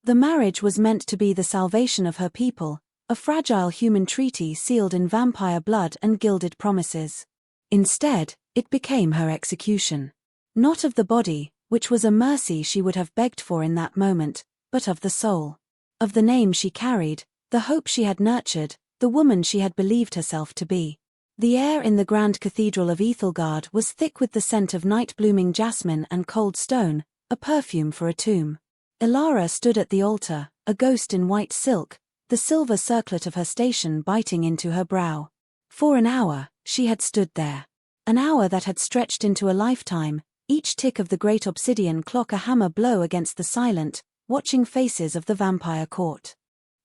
The marriage was meant to be the salvation of her people, a fragile human treaty sealed in vampire blood and gilded promises. Instead, it became her execution. Not of the body, which was a mercy she would have begged for in that moment, but of the soul. Of the name she carried, the hope she had nurtured, the woman she had believed herself to be. The air in the grand cathedral of Ethelgard was thick with the scent of night-blooming jasmine and cold stone, a perfume for a tomb. Elara stood at the altar, a ghost in white silk, the silver circlet of her station biting into her brow. For an hour, she had stood there. An hour that had stretched into a lifetime, each tick of the great obsidian clock a hammer blow against the silent, watching faces of the vampire court.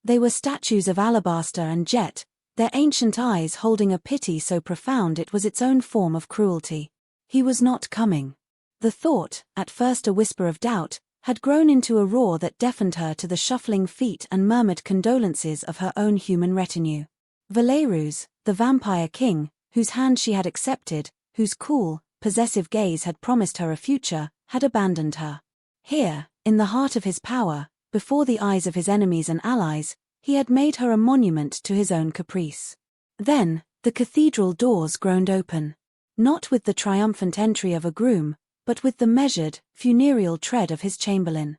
They were statues of alabaster and jet, their ancient eyes holding a pity so profound it was its own form of cruelty. He was not coming. The thought, at first a whisper of doubt, had grown into a roar that deafened her to the shuffling feet and murmured condolences of her own human retinue. Valerus, the vampire king, whose hand she had accepted, whose cool, possessive gaze had promised her a future, had abandoned her. Here, in the heart of his power, before the eyes of his enemies and allies, he had made her a monument to his own caprice. Then, the cathedral doors groaned open. Not with the triumphant entry of a groom, but with the measured, funereal tread of his chamberlain.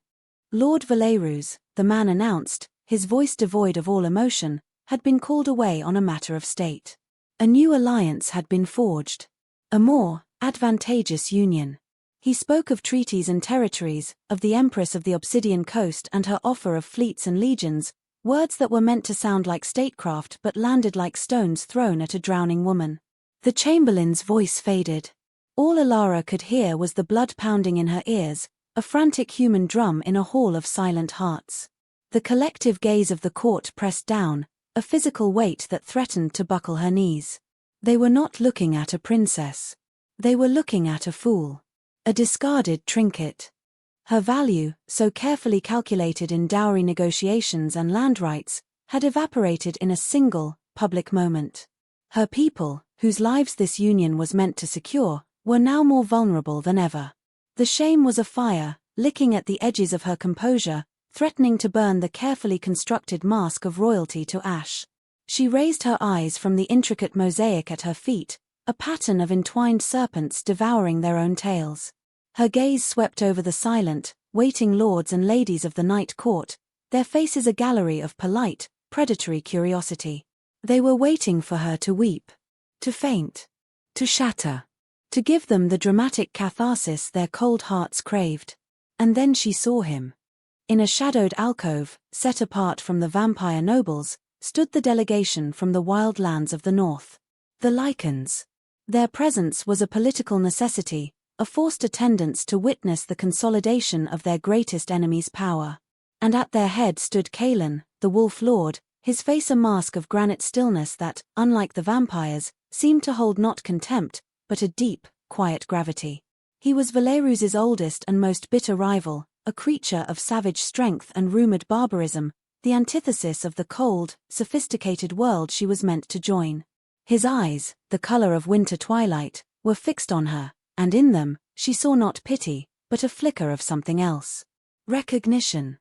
Lord Valerus, the man announced, his voice devoid of all emotion, had been called away on a matter of state. A new alliance had been forged. A more advantageous union. He spoke of treaties and territories, of the Empress of the Obsidian Coast and her offer of fleets and legions, words that were meant to sound like statecraft but landed like stones thrown at a drowning woman. The chamberlain's voice faded. All Elara could hear was the blood pounding in her ears, a frantic human drum in a hall of silent hearts. The collective gaze of the court pressed down, a physical weight that threatened to buckle her knees. They were not looking at a princess. They were looking at a fool. A discarded trinket. Her value, so carefully calculated in dowry negotiations and land rights, had evaporated in a single, public moment. Her people, whose lives this union was meant to secure, were now more vulnerable than ever. The shame was a fire, licking at the edges of her composure, threatening to burn the carefully constructed mask of royalty to ash. She raised her eyes from the intricate mosaic at her feet, a pattern of entwined serpents devouring their own tails. Her gaze swept over the silent, waiting lords and ladies of the night court, their faces a gallery of polite, predatory curiosity. They were waiting for her to weep, to faint, to shatter, to give them the dramatic catharsis their cold hearts craved. And then she saw him. In a shadowed alcove, set apart from the vampire nobles, stood the delegation from the wild lands of the north. The Lycans. Their presence was a political necessity, a forced attendance to witness the consolidation of their greatest enemy's power. And at their head stood Kaelan, the Wolf Lord, his face a mask of granite stillness that, unlike the vampires, seemed to hold not contempt, but a deep, quiet gravity. He was Valerus's oldest and most bitter rival, a creature of savage strength and rumored barbarism, the antithesis of the cold, sophisticated world she was meant to join. His eyes, the color of winter twilight, were fixed on her, and in them, she saw not pity, but a flicker of something else. Recognition.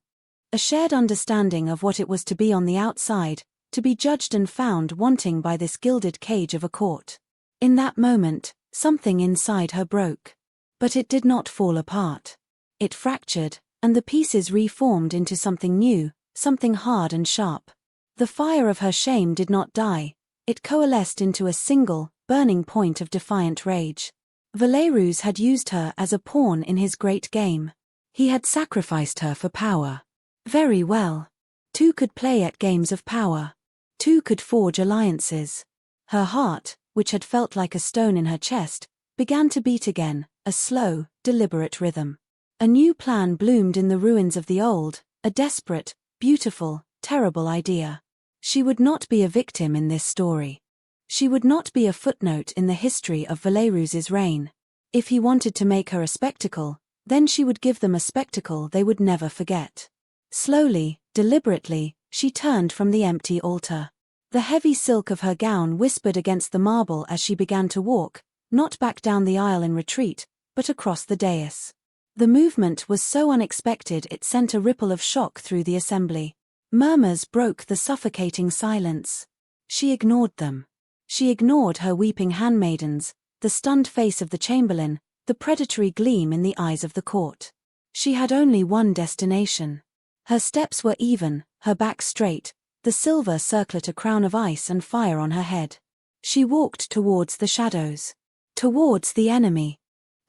A shared understanding of what it was to be on the outside, to be judged and found wanting by this gilded cage of a court. In that moment, something inside her broke. But it did not fall apart. It fractured, and the pieces reformed into something new, something hard and sharp. The fire of her shame did not die, it coalesced into a single, burning point of defiant rage. Valerus had used her as a pawn in his great game. He had sacrificed her for power. Very well. Two could play at games of power. Two could forge alliances. Her heart, which had felt like a stone in her chest, began to beat again, a slow, deliberate rhythm. A new plan bloomed in the ruins of the old, a desperate, beautiful, terrible idea. She would not be a victim in this story. She would not be a footnote in the history of Valerus's reign. If he wanted to make her a spectacle, then she would give them a spectacle they would never forget. Slowly, deliberately, she turned from the empty altar. The heavy silk of her gown whispered against the marble as she began to walk, not back down the aisle in retreat, but across the dais. The movement was so unexpected it sent a ripple of shock through the assembly. Murmurs broke the suffocating silence. She ignored them. She ignored her weeping handmaidens, the stunned face of the chamberlain, the predatory gleam in the eyes of the court. She had only one destination. Her steps were even, her back straight, the silver circlet a crown of ice and fire on her head. She walked towards the shadows. Towards the enemy.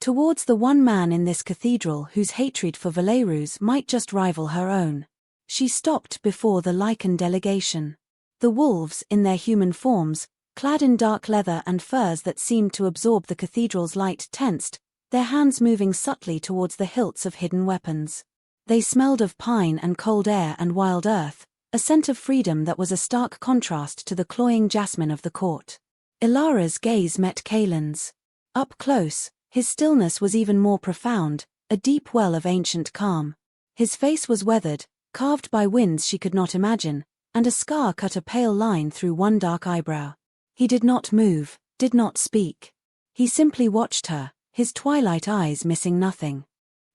Towards the one man in this cathedral whose hatred for Valerus might just rival her own. She stopped before the Lycan delegation. The wolves, in their human forms, clad in dark leather and furs that seemed to absorb the cathedral's light, tensed, their hands moving subtly towards the hilts of hidden weapons. They smelled of pine and cold air and wild earth, a scent of freedom that was a stark contrast to the cloying jasmine of the court. Ilara's gaze met Kaelin's. Up close, his stillness was even more profound, a deep well of ancient calm. His face was weathered, carved by winds she could not imagine, and a scar cut a pale line through one dark eyebrow. He did not move, did not speak. He simply watched her, his twilight eyes missing nothing.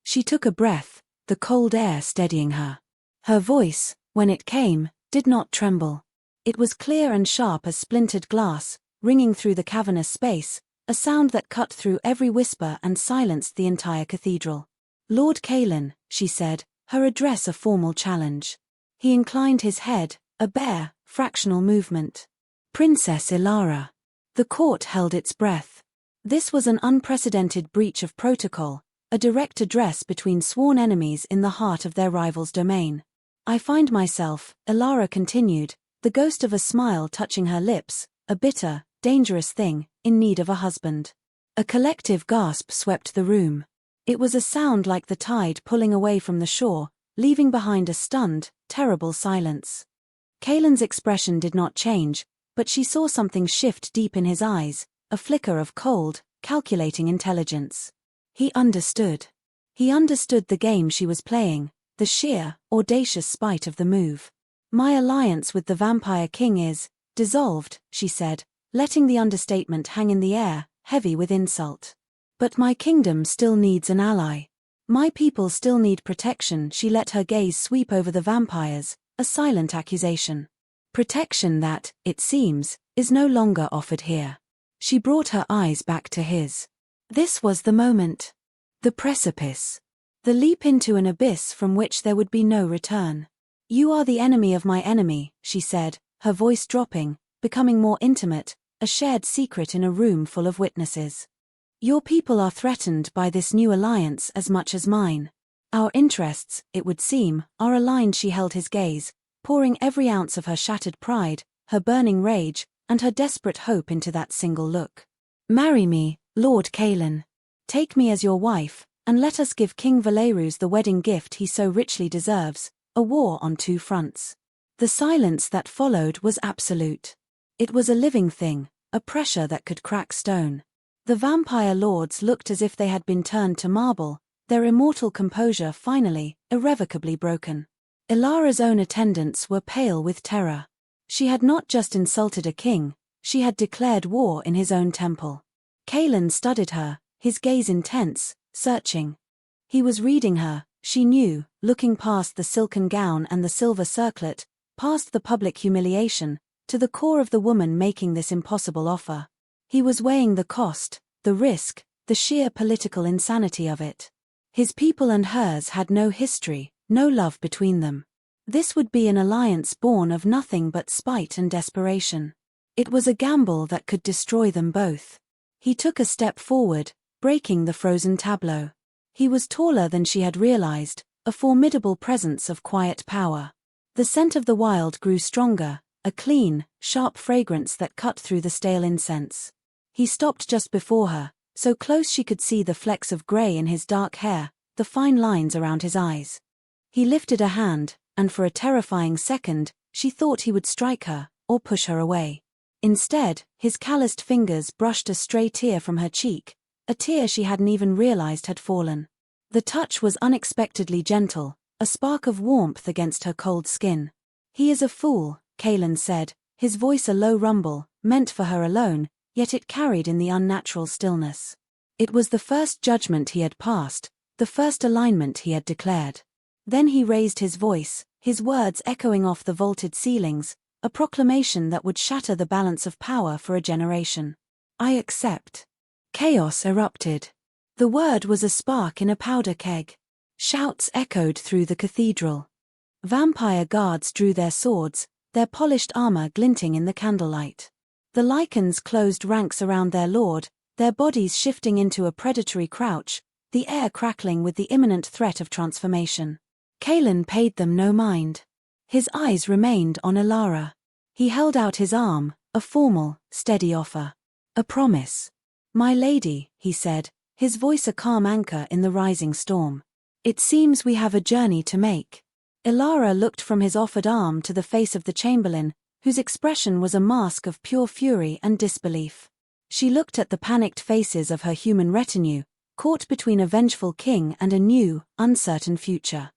She took a breath, the cold air steadying her. Her voice, when it came, did not tremble. It was clear and sharp as splintered glass, ringing through the cavernous space, a sound that cut through every whisper and silenced the entire cathedral. "Lord Kaelin," she said, her address a formal challenge. He inclined his head, a bare, fractional movement. "Princess Ilara." The court held its breath. This was an unprecedented breach of protocol, a direct address between sworn enemies in the heart of their rival's domain. "I find myself," Ilara continued, the ghost of a smile touching her lips, "a bitter, dangerous thing, in need of a husband." A collective gasp swept the room. It was a sound like the tide pulling away from the shore, leaving behind a stunned, terrible silence. Kaelin's expression did not change, but she saw something shift deep in his eyes, a flicker of cold, calculating intelligence. He understood. He understood the game she was playing, the sheer, audacious spite of the move. "My alliance with the Vampire King is dissolved," she said, letting the understatement hang in the air, heavy with insult. "But my kingdom still needs an ally. My people still need protection." She let her gaze sweep over the vampires, a silent accusation. "Protection that, it seems, is no longer offered here." She brought her eyes back to his. This was the moment. The precipice. The leap into an abyss from which there would be no return. "You are the enemy of my enemy," she said, her voice dropping, becoming more intimate, a shared secret in a room full of witnesses. "Your people are threatened by this new alliance as much as mine. Our interests, it would seem, are aligned." She held his gaze, pouring every ounce of her shattered pride, her burning rage, and her desperate hope into that single look. "Marry me, Lord Kaelin. Take me as your wife, and let us give King Valerus the wedding gift he so richly deserves, a war on two fronts." The silence that followed was absolute. It was a living thing, a pressure that could crack stone. The vampire lords looked as if they had been turned to marble, their immortal composure finally, irrevocably broken. Ilara's own attendants were pale with terror. She had not just insulted a king, she had declared war in his own temple. Kaelin studied her, his gaze intense, searching. He was reading her, she knew, looking past the silken gown and the silver circlet, past the public humiliation, to the core of the woman making this impossible offer. He was weighing the cost, the risk, the sheer political insanity of it. His people and hers had no history, no love between them. This would be an alliance born of nothing but spite and desperation. It was a gamble that could destroy them both. He took a step forward, breaking the frozen tableau. He was taller than she had realized, a formidable presence of quiet power. The scent of the wild grew stronger, a clean, sharp fragrance that cut through the stale incense. He stopped just before her, so close she could see the flecks of gray in his dark hair, the fine lines around his eyes. He lifted a hand, and for a terrifying second, she thought he would strike her, or push her away. Instead, his calloused fingers brushed a stray tear from her cheek, a tear she hadn't even realized had fallen. The touch was unexpectedly gentle, a spark of warmth against her cold skin. "He is a fool," Kaelin said, his voice a low rumble, meant for her alone, yet it carried in the unnatural stillness. It was the first judgment he had passed, the first alignment he had declared. Then he raised his voice, his words echoing off the vaulted ceilings, a proclamation that would shatter the balance of power for a generation. I accept. Chaos erupted. The word was a spark in a powder keg. Shouts echoed through the cathedral. Vampire guards drew their swords, their polished armor glinting in the candlelight. The Lycans closed ranks around their lord, their bodies shifting into a predatory crouch, the air crackling with the imminent threat of transformation. Kaelan paid them no mind. His eyes remained on Elara. He held out his arm, a formal, steady offer. A promise. My lady, he said, his voice a calm anchor in the rising storm. It seems we have a journey to make. Elara looked from his offered arm to the face of the chamberlain, whose expression was a mask of pure fury and disbelief. She looked at the panicked faces of her human retinue, caught between a vengeful king and a new, uncertain future.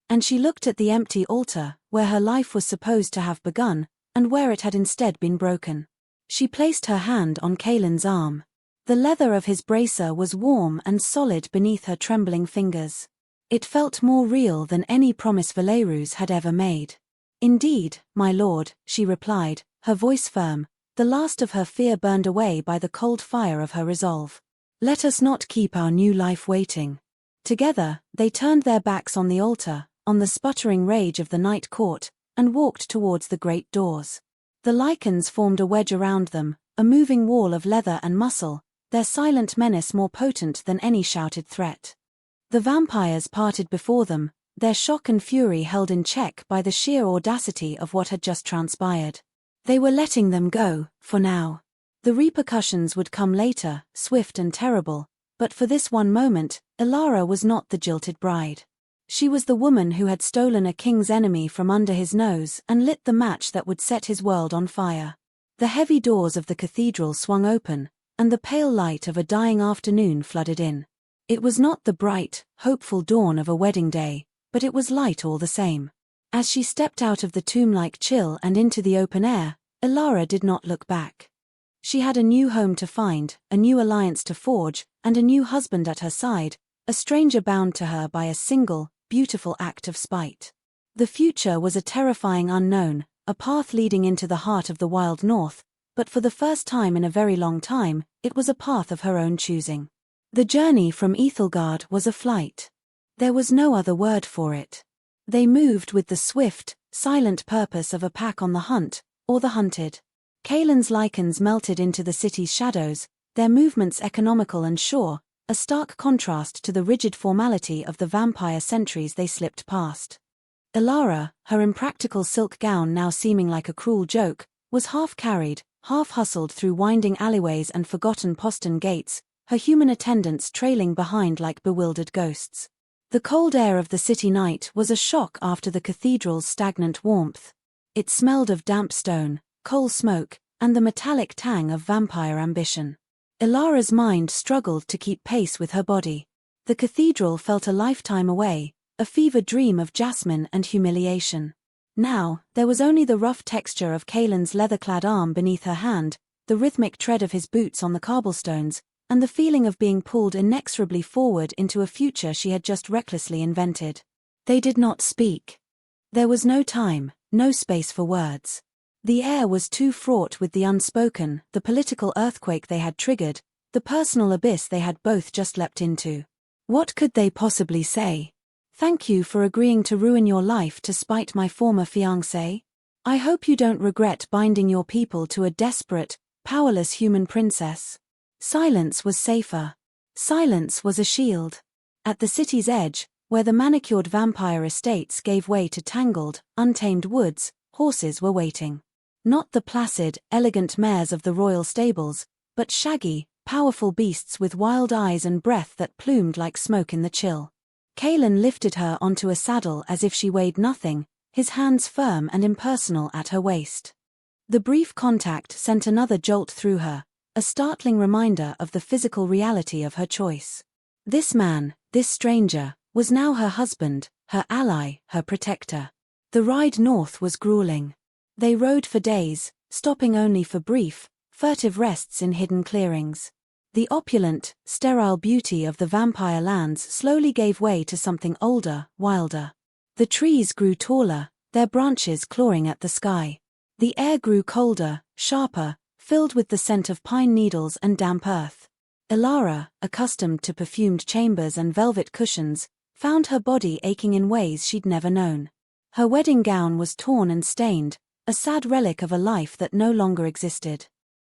And she looked at the empty altar, where her life was supposed to have begun, and where it had instead been broken. She placed her hand on Kaelan's arm. The leather of his bracer was warm and solid beneath her trembling fingers. It felt more real than any promise Valerus had ever made. Indeed, my lord, she replied, her voice firm, the last of her fear burned away by the cold fire of her resolve. Let us not keep our new life waiting. Together, they turned their backs on the altar, on the sputtering rage of the night court, and walked towards the great doors. The Lycans formed a wedge around them, a moving wall of leather and muscle, their silent menace more potent than any shouted threat. The vampires parted before them, their shock and fury held in check by the sheer audacity of what had just transpired. They were letting them go, for now. The repercussions would come later, swift and terrible, but for this one moment, Elara was not the jilted bride. She was the woman who had stolen a king's enemy from under his nose and lit the match that would set his world on fire. The heavy doors of the cathedral swung open, and the pale light of a dying afternoon flooded in. It was not the bright, hopeful dawn of a wedding day, but it was light all the same. As she stepped out of the tomb-like chill and into the open air, Elara did not look back. She had a new home to find, a new alliance to forge, and a new husband at her side, a stranger bound to her by a single, beautiful act of spite. The future was a terrifying unknown, a path leading into the heart of the wild north, but for the first time in a very long time, it was a path of her own choosing. The journey from Ethelgard was a flight. There was no other word for it. They moved with the swift, silent purpose of a pack on the hunt, or the hunted. Kaelan's Lycans melted into the city's shadows, their movements economical and sure, a stark contrast to the rigid formality of the vampire sentries they slipped past. Elara, her impractical silk gown now seeming like a cruel joke, was half-carried, half-hustled through winding alleyways and forgotten postern gates, her human attendants trailing behind like bewildered ghosts. The cold air of the city night was a shock after the cathedral's stagnant warmth. It smelled of damp stone, coal smoke, and the metallic tang of vampire ambition. Elara's mind struggled to keep pace with her body. The cathedral felt a lifetime away, a fever dream of jasmine and humiliation. Now, there was only the rough texture of Kaelan's leather-clad arm beneath her hand, the rhythmic tread of his boots on the cobblestones, and the feeling of being pulled inexorably forward into a future she had just recklessly invented. They did not speak. There was no time, no space for words. The air was too fraught with the unspoken, the political earthquake they had triggered, the personal abyss they had both just leapt into. What could they possibly say? Thank you for agreeing to ruin your life to spite my former fiancé. I hope you don't regret binding your people to a desperate, powerless human princess. Silence was safer. Silence was a shield. At the city's edge, where the manicured vampire estates gave way to tangled, untamed woods, horses were waiting. Not the placid, elegant mares of the royal stables, but shaggy, powerful beasts with wild eyes and breath that plumed like smoke in the chill. Kaelan lifted her onto a saddle as if she weighed nothing, his hands firm and impersonal at her waist. The brief contact sent another jolt through her, a startling reminder of the physical reality of her choice. This man, this stranger, was now her husband, her ally, her protector. The ride north was grueling. They rode for days, stopping only for brief, furtive rests in hidden clearings. The opulent, sterile beauty of the vampire lands slowly gave way to something older, wilder. The trees grew taller, their branches clawing at the sky. The air grew colder, sharper, filled with the scent of pine needles and damp earth. Elara, accustomed to perfumed chambers and velvet cushions, found her body aching in ways she'd never known. Her wedding gown was torn and stained, a sad relic of a life that no longer existed.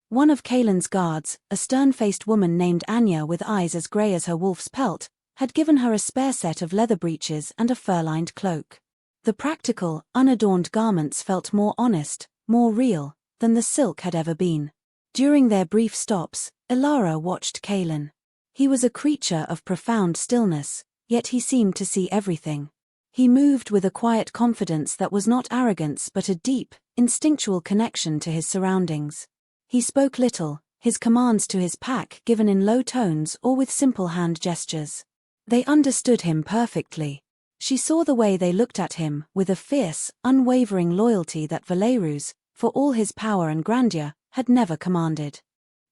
One of Kaelin's guards, a stern-faced woman named Anya with eyes as grey as her wolf's pelt, had given her a spare set of leather breeches and a fur-lined cloak. The practical, unadorned garments felt more honest, more real, than the silk had ever been. During their brief stops, Elara watched Kaelin. He was a creature of profound stillness, yet he seemed to see everything. He moved with a quiet confidence that was not arrogance but a deep, instinctual connection to his surroundings. He spoke little, his commands to his pack given in low tones or with simple hand gestures. They understood him perfectly. She saw the way they looked at him, with a fierce, unwavering loyalty that Valerus, for all his power and grandeur, had never commanded.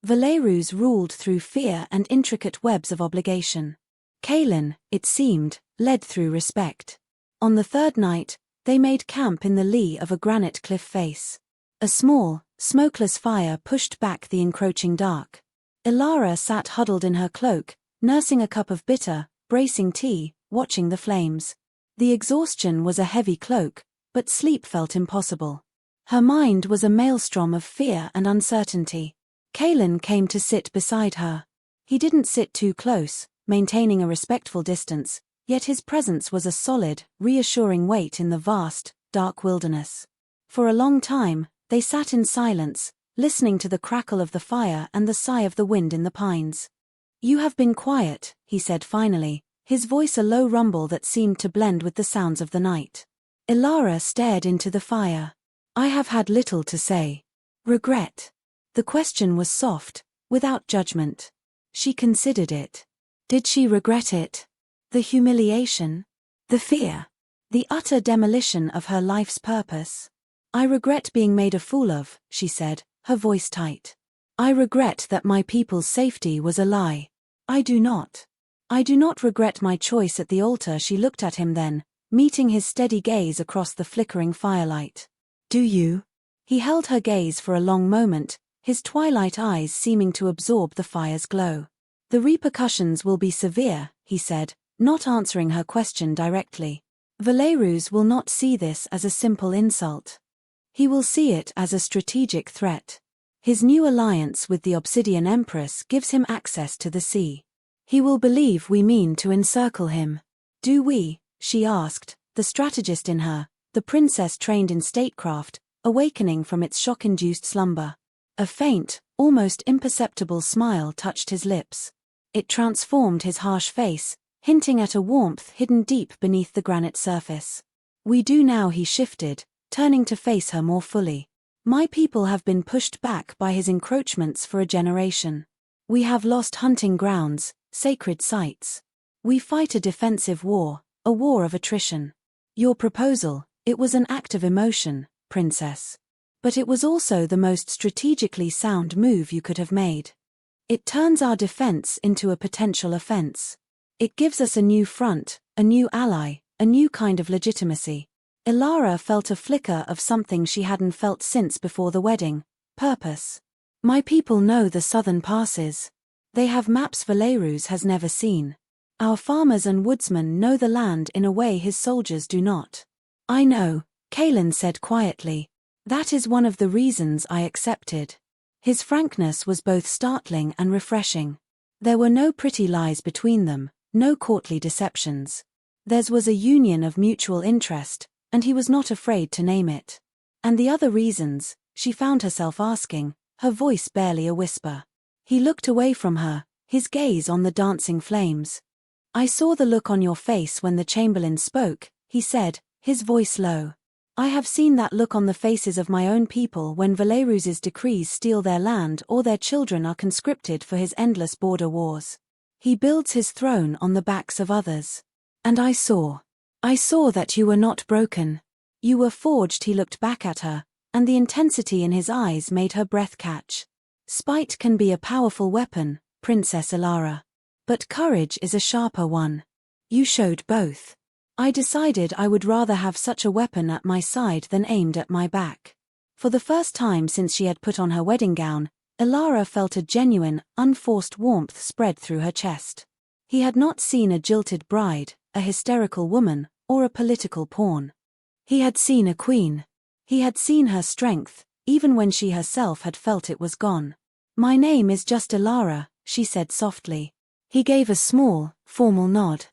Valerus ruled through fear and intricate webs of obligation. Kaelin, it seemed, led through respect. On the third night, they made camp in the lee of a granite cliff face. A small, smokeless fire pushed back the encroaching dark. Elara sat huddled in her cloak, nursing a cup of bitter, bracing tea, watching the flames. The exhaustion was a heavy cloak, but sleep felt impossible. Her mind was a maelstrom of fear and uncertainty. Kaelin came to sit beside her. He didn't sit too close, maintaining a respectful distance, yet his presence was a solid, reassuring weight in the vast, dark wilderness. For a long time, they sat in silence, listening to the crackle of the fire and the sigh of the wind in the pines. "You have been quiet," he said finally, his voice a low rumble that seemed to blend with the sounds of the night. Elara stared into the fire. "I have had little to say." "Regret?" The question was soft, without judgment. She considered it. Did she regret it? The humiliation? The fear? The utter demolition of her life's purpose? "I regret being made a fool of," she said, her voice tight. "I regret that my people's safety was a lie. I do not. I do not regret my choice at the altar." She looked at him then, meeting his steady gaze across the flickering firelight. "Do you?" He held her gaze for a long moment, his twilight eyes seeming to absorb the fire's glow. "The repercussions will be severe," he said, not answering her question directly. "Valerus will not see this as a simple insult. He will see it as a strategic threat. His new alliance with the Obsidian Empress gives him access to the sea. He will believe we mean to encircle him." "Do we?" she asked, the strategist in her, the princess trained in statecraft, awakening from its shock-induced slumber. A faint, almost imperceptible smile touched his lips. It transformed his harsh face, hinting at a warmth hidden deep beneath the granite surface. "We do now," he shifted, turning to face her more fully. "My people have been pushed back by his encroachments for a generation. We have lost hunting grounds, sacred sites. We fight a defensive war, a war of attrition. Your proposal, it was an act of emotion, princess. But it was also the most strategically sound move you could have made. It turns our defense into a potential offense. It gives us a new front, a new ally, a new kind of legitimacy." Elara felt a flicker of something she hadn't felt since before the wedding: purpose. "My people know the southern passes. They have maps Valerus has never seen. Our farmers and woodsmen know the land in a way his soldiers do not." "I know," Kaelin said quietly. "That is one of the reasons I accepted." His frankness was both startling and refreshing. There were no pretty lies between them, no courtly deceptions. Theirs was a union of mutual interest, and he was not afraid to name it. "And the other reasons?" she found herself asking, her voice barely a whisper. He looked away from her, his gaze on the dancing flames. "I saw the look on your face when the Chamberlain spoke," he said, his voice low. "I have seen that look on the faces of my own people when Valerus's decrees steal their land or their children are conscripted for his endless border wars. He builds his throne on the backs of others. And I saw that you were not broken. You were forged." He looked back at her, and the intensity in his eyes made her breath catch. "Spite can be a powerful weapon, Princess Elara. But courage is a sharper one. You showed both. I decided I would rather have such a weapon at my side than aimed at my back. For the first time since she had put on her wedding gown, Elara felt a genuine, unforced warmth spread through her chest. He had not seen a jilted bride, a hysterical woman, or a political pawn. He had seen a queen. He had seen her strength, even when she herself had felt it was gone. "My name is just Elara," she said softly. He gave a small, formal nod.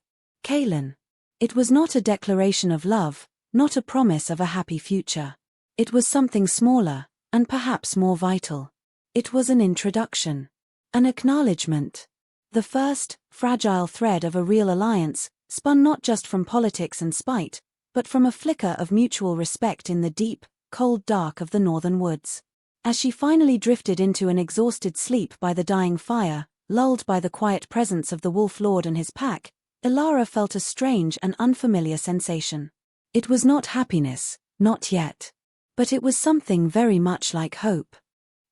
"Kaelin." It was not a declaration of love, not a promise of a happy future. It was something smaller, and perhaps more vital. It was an introduction. An acknowledgement. The first, fragile thread of a real alliance, spun not just from politics and spite, but from a flicker of mutual respect in the deep, cold dark of the northern woods. As she finally drifted into an exhausted sleep by the dying fire, lulled by the quiet presence of the Wolf Lord and his pack, Elara felt a strange and unfamiliar sensation. It was not happiness, not yet. But it was something very much like hope.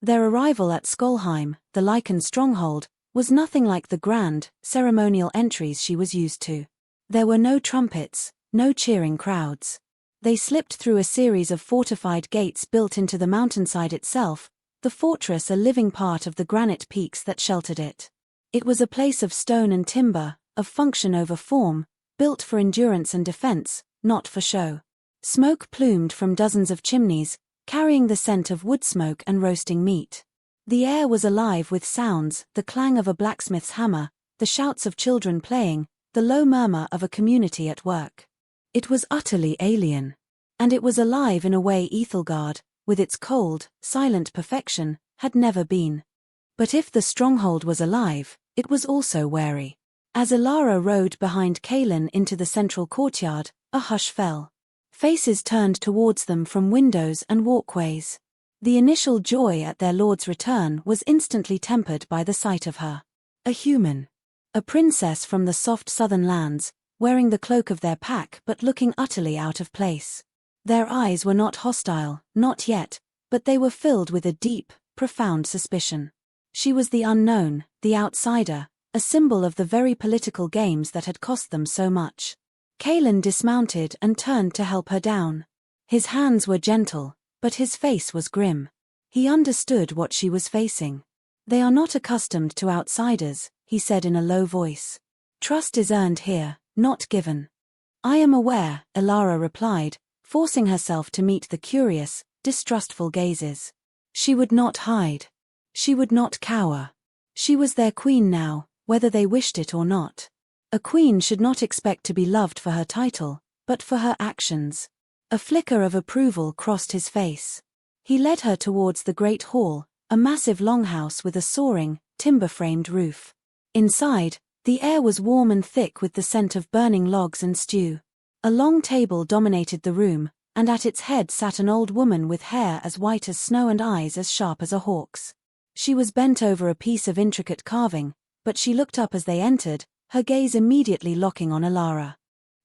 Their arrival at Skolheim, the Lycan stronghold, was nothing like the grand, ceremonial entries she was used to. There were no trumpets, no cheering crowds. They slipped through a series of fortified gates built into the mountainside itself, the fortress a living part of the granite peaks that sheltered it. It was a place of stone and timber, of function over form, built for endurance and defense, not for show. Smoke plumed from dozens of chimneys, carrying the scent of wood smoke and roasting meat. The air was alive with sounds, the clang of a blacksmith's hammer, the shouts of children playing, the low murmur of a community at work. It was utterly alien. And it was alive in a way Ethelgard, with its cold, silent perfection, had never been. But if the stronghold was alive, it was also wary. As Elara rode behind Kaelin into the central courtyard, a hush fell. Faces turned towards them from windows and walkways. The initial joy at their lord's return was instantly tempered by the sight of her. A human. A princess from the soft southern lands, wearing the cloak of their pack but looking utterly out of place. Their eyes were not hostile, not yet, but they were filled with a deep, profound suspicion. She was the unknown, the outsider, a symbol of the very political games that had cost them so much. Kaelin dismounted and turned to help her down. His hands were gentle, but his face was grim. He understood what she was facing. "They are not accustomed to outsiders," he said in a low voice. "Trust is earned here, not given." "I am aware," Elara replied, forcing herself to meet the curious, distrustful gazes. She would not hide. She would not cower. She was their queen now, whether they wished it or not. A queen should not expect to be loved for her title, but for her actions. A flicker of approval crossed his face. He led her towards the great hall, a massive longhouse with a soaring, timber-framed roof. Inside, the air was warm and thick with the scent of burning logs and stew. A long table dominated the room, and at its head sat an old woman with hair as white as snow and eyes as sharp as a hawk's. She was bent over a piece of intricate carving, but she looked up as they entered, her gaze immediately locking on Elara.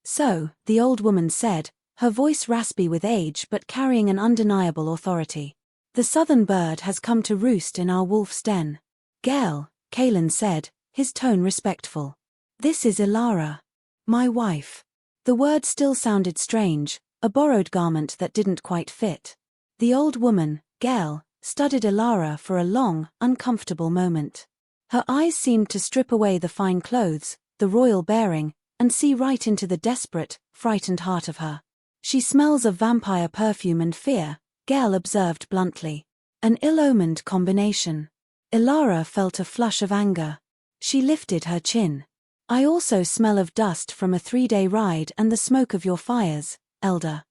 "So," the old woman said, her voice raspy with age but carrying an undeniable authority. "The southern bird has come to roost in our wolf's den." "Gel," Kaelin said, his tone respectful. "This is Elara. My wife." The word still sounded strange, a borrowed garment that didn't quite fit. The old woman, Gel, studied Elara for a long, uncomfortable moment. Her eyes seemed to strip away the fine clothes, the royal bearing, and see right into the desperate, frightened heart of her. "She smells of vampire perfume and fear," Gel observed bluntly. An ill-omened combination. Elara felt a flush of anger. She lifted her chin. "I also smell of dust from a 3-day ride and the smoke of your fires, Elder.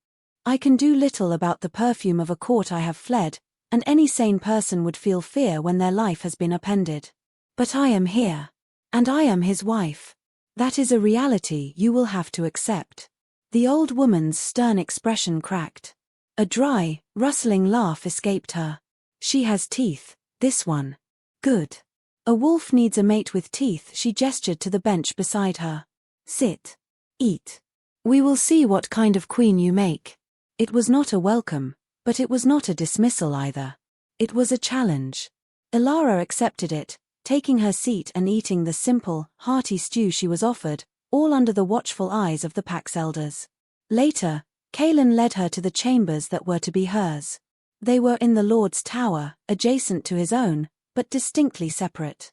I can do little about the perfume of a court I have fled, and any sane person would feel fear when their life has been upended. But I am here. And I am his wife. That is a reality you will have to accept." The old woman's stern expression cracked. A dry, rustling laugh escaped her. "She has teeth, this one. Good. A wolf needs a mate with teeth." She gestured to the bench beside her. "Sit. Eat. We will see what kind of queen you make." It was not a welcome, but it was not a dismissal either. It was a challenge. Elara accepted it, taking her seat and eating the simple, hearty stew she was offered, all under the watchful eyes of the pack's elders. Later, Kaelin led her to the chambers that were to be hers. They were in the Lord's tower, adjacent to his own, but distinctly separate.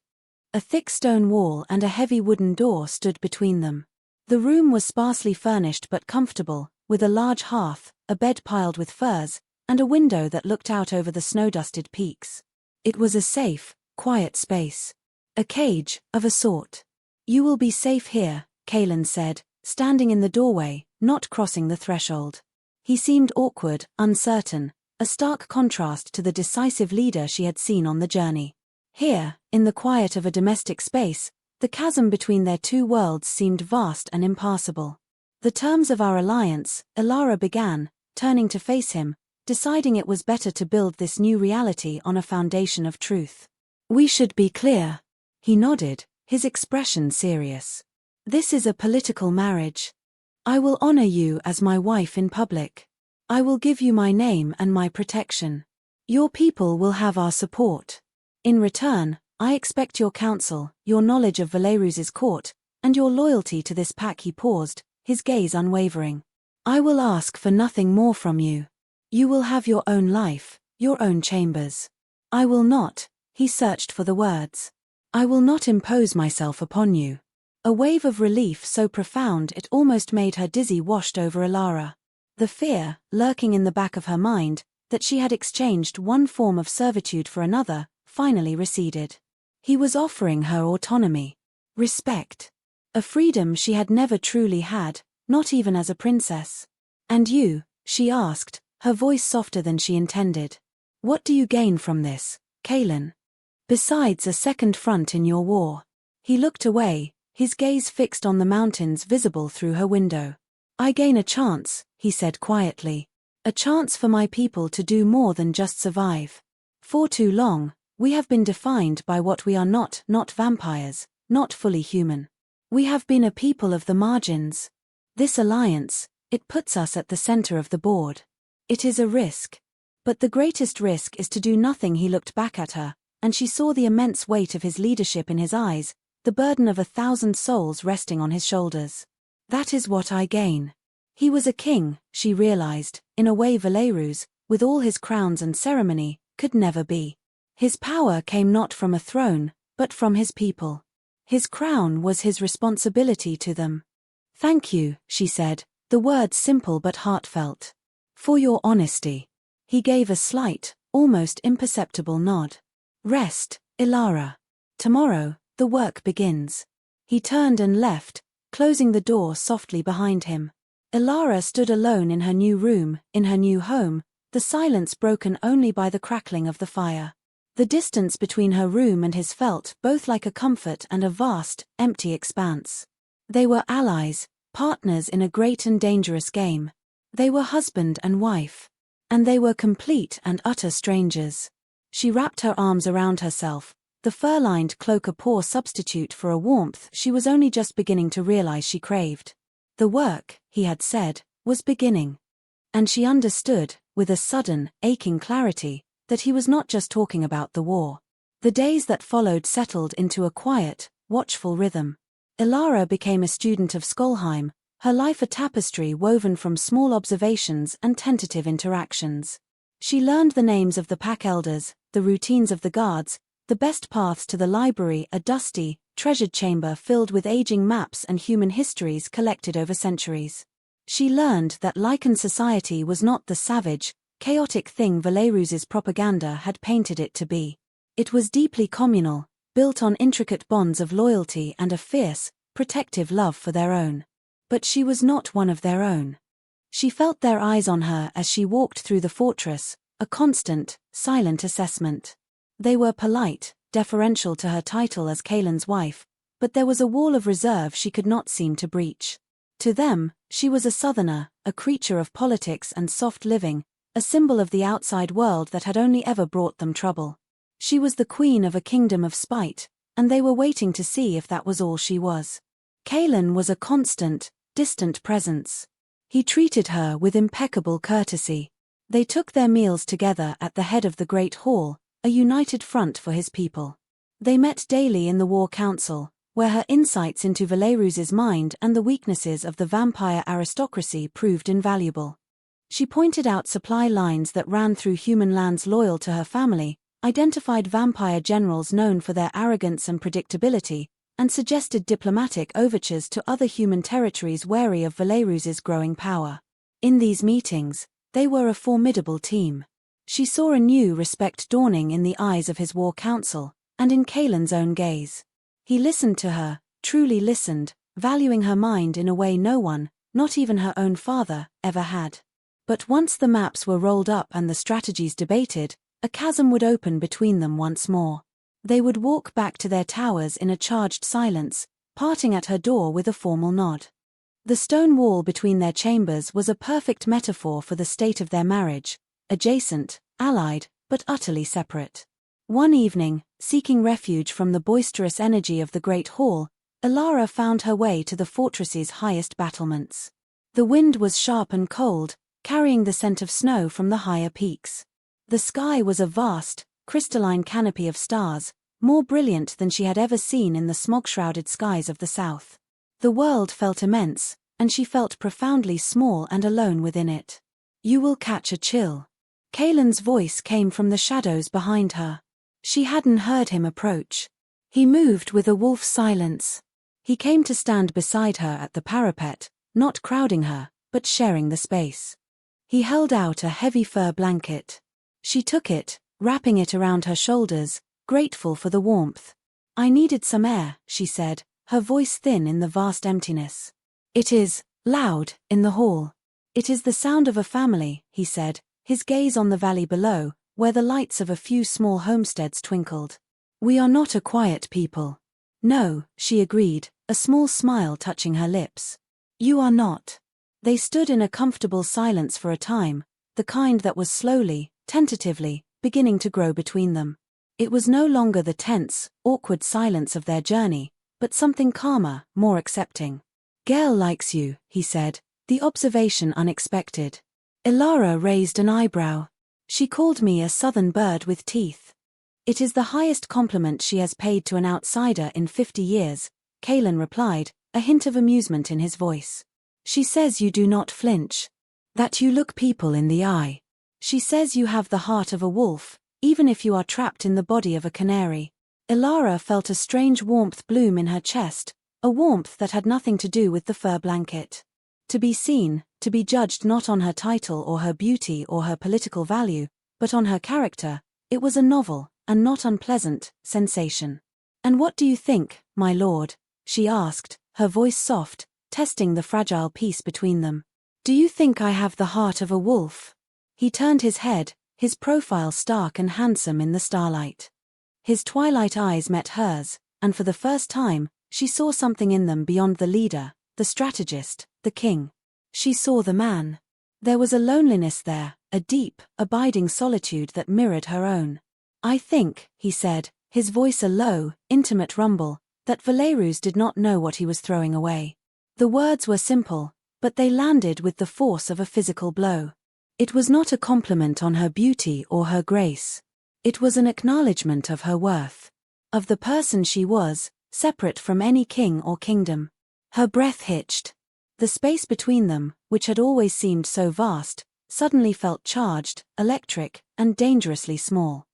A thick stone wall and a heavy wooden door stood between them. The room was sparsely furnished but comfortable, with a large hearth, a bed piled with furs, and a window that looked out over the snow-dusted peaks. It was a safe, quiet space. A cage, of a sort. "You will be safe here," Kaelin said, standing in the doorway, not crossing the threshold. He seemed awkward, uncertain, a stark contrast to the decisive leader she had seen on the journey. Here, in the quiet of a domestic space, the chasm between their two worlds seemed vast and impassable. "The terms of our alliance," Elara began, turning to face him, deciding it was better to build this new reality on a foundation of truth. "We should be clear." He nodded, his expression serious. "This is a political marriage. I will honor you as my wife in public. I will give you my name and my protection. Your people will have our support. In return, I expect your counsel, your knowledge of Valeruz's court, and your loyalty to this pack." He paused, his gaze unwavering. "I will ask for nothing more from you. You will have your own life, your own chambers. I will not," he searched for the words. "I will not impose myself upon you." A wave of relief so profound it almost made her dizzy washed over Elara. The fear, lurking in the back of her mind, that she had exchanged one form of servitude for another, finally receded. He was offering her autonomy. Respect. A freedom she had never truly had, not even as a princess. "And you?" she asked, her voice softer than she intended. "What do you gain from this, Kaelin? Besides a second front in your war?" He looked away, his gaze fixed on the mountains visible through her window. "I gain a chance," he said quietly. "A chance for my people to do more than just survive. For too long, we have been defined by what we are not vampires, not fully human. We have been a people of the margins. This alliance, it puts us at the center of the board. It is a risk. But the greatest risk is to do nothing." He looked back at her, and she saw the immense weight of his leadership in his eyes, the burden of 1,000 souls resting on his shoulders. "That is what I gain." He was a king, she realized, in a way Valeruz, with all his crowns and ceremony, could never be. His power came not from a throne, but from his people. His crown was his responsibility to them. "Thank you," she said, the words simple but heartfelt. "For your honesty." He gave a slight, almost imperceptible nod. "Rest, Elara. Tomorrow, the work begins." He turned and left, closing the door softly behind him. Elara stood alone in her new room, in her new home, the silence broken only by the crackling of the fire. The distance between her room and his felt both like a comfort and a vast, empty expanse. They were allies, partners in a great and dangerous game. They were husband and wife. And they were complete and utter strangers. She wrapped her arms around herself, the fur-lined cloak a poor substitute for a warmth she was only just beginning to realize she craved. The work, he had said, was beginning. And she understood, with a sudden, aching clarity, that he was not just talking about the war. The days that followed settled into a quiet, watchful rhythm. Elara became a student of Skolheim, her life a tapestry woven from small observations and tentative interactions. She learned the names of the pack elders, the routines of the guards, the best paths to the library, a dusty, treasured chamber filled with aging maps and human histories collected over centuries. She learned that Lycan society was not the savage, chaotic thing Valeruz's propaganda had painted it to be. It was deeply communal, built on intricate bonds of loyalty and a fierce, protective love for their own. But she was not one of their own. She felt their eyes on her as she walked through the fortress, a constant, silent assessment. They were polite, deferential to her title as Kaelin's wife, but there was a wall of reserve she could not seem to breach. To them, she was a southerner, a creature of politics and soft living, a symbol of the outside world that had only ever brought them trouble. She was the queen of a kingdom of spite, and they were waiting to see if that was all she was. Kaelin was a constant, distant presence. He treated her with impeccable courtesy. They took their meals together at the head of the great hall, a united front for his people. They met daily in the War Council, where her insights into Valerus's mind and the weaknesses of the vampire aristocracy proved invaluable. She pointed out supply lines that ran through human lands loyal to her family, identified vampire generals known for their arrogance and predictability, and suggested diplomatic overtures to other human territories wary of Valerus's growing power. In these meetings, they were a formidable team. She saw a new respect dawning in the eyes of his War Council, and in Kaelin's own gaze. He listened to her, truly listened, valuing her mind in a way no one, not even her own father, ever had. But once the maps were rolled up and the strategies debated, a chasm would open between them once more. They would walk back to their towers in a charged silence, parting at her door with a formal nod. The stone wall between their chambers was a perfect metaphor for the state of their marriage, adjacent, allied, but utterly separate. One evening, seeking refuge from the boisterous energy of the Great Hall, Elara found her way to the fortress's highest battlements. The wind was sharp and cold, carrying the scent of snow from the higher peaks. The sky was a vast, crystalline canopy of stars, more brilliant than she had ever seen in the smog-shrouded skies of the south. The world felt immense, and she felt profoundly small and alone within it. "You will catch a chill." Kaelin's voice came from the shadows behind her. She hadn't heard him approach. He moved with a wolf's silence. He came to stand beside her at the parapet, not crowding her, but sharing the space. He held out a heavy fur blanket. She took it, wrapping it around her shoulders, grateful for the warmth. "I needed some air," she said, her voice thin in the vast emptiness. "It is loud in the hall." "It is the sound of a family," he said, his gaze on the valley below, where the lights of a few small homesteads twinkled. "We are not a quiet people." "No," she agreed, a small smile touching her lips. "You are not." They stood in a comfortable silence for a time, the kind that was slowly, tentatively, beginning to grow between them. It was no longer the tense, awkward silence of their journey, but something calmer, more accepting. "Gael likes you," he said, the observation unexpected. Elara raised an eyebrow. "She called me a southern bird with teeth." "It is the highest compliment she has paid to an outsider in 50 years, Kaelin replied, a hint of amusement in his voice. "She says you do not flinch. That you look people in the eye. She says you have the heart of a wolf, even if you are trapped in the body of a canary." Elara felt a strange warmth bloom in her chest, a warmth that had nothing to do with the fur blanket. To be seen, to be judged not on her title or her beauty or her political value, but on her character, it was a novel, and not unpleasant, sensation. "And what do you think, my lord?" she asked, her voice soft, testing the fragile peace between them. "Do you think I have the heart of a wolf?" He turned his head, his profile stark and handsome in the starlight. His twilight eyes met hers, and for the first time, she saw something in them beyond the leader, the strategist, the king. She saw the man. There was a loneliness there, a deep, abiding solitude that mirrored her own. "I think," he said, his voice a low, intimate rumble, that Valerus did not know what he was throwing away. The words were simple, but they landed with the force of a physical blow. It was not a compliment on her beauty or her grace. It was an acknowledgement of her worth. Of the person she was, separate from any king or kingdom. Her breath hitched. The space between them, which had always seemed so vast, suddenly felt charged, electric, and dangerously small.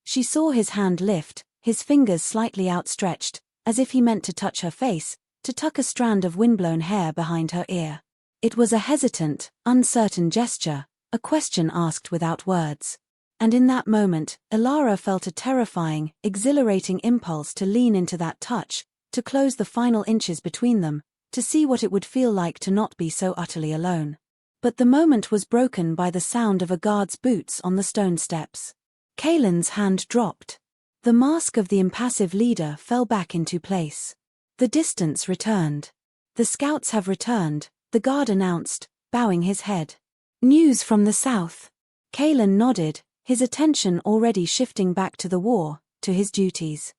She saw his hand lift, his fingers slightly outstretched, as if he meant to touch her face, to tuck a strand of windblown hair behind her ear. It was a hesitant, uncertain gesture, a question asked without words. And in that moment, Elara felt a terrifying, exhilarating impulse to lean into that touch, to close the final inches between them, to see what it would feel like to not be so utterly alone. But the moment was broken by the sound of a guard's boots on the stone steps. Kaelin's hand dropped. The mask of the impassive leader fell back into place. The distance returned. "The scouts have returned," the guard announced, bowing his head. "News from the south." Kaelin nodded, his attention already shifting back to the war, to his duties.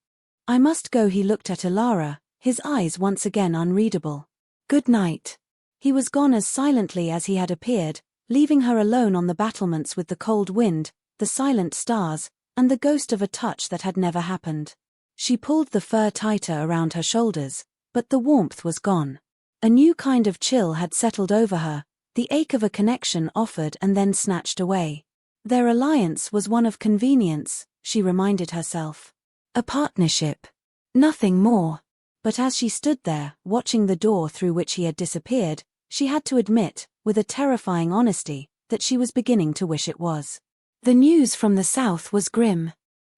"I must go." He looked at Elara, his eyes once again unreadable. "Good night." He was gone as silently as he had appeared, leaving her alone on the battlements with the cold wind, the silent stars, and the ghost of a touch that had never happened. She pulled the fur tighter around her shoulders, but the warmth was gone. A new kind of chill had settled over her, the ache of a connection offered and then snatched away. Their alliance was one of convenience, she reminded herself. A partnership. Nothing more. But as she stood there, watching the door through which he had disappeared, she had to admit, with a terrifying honesty, that she was beginning to wish it was. The news from the south was grim.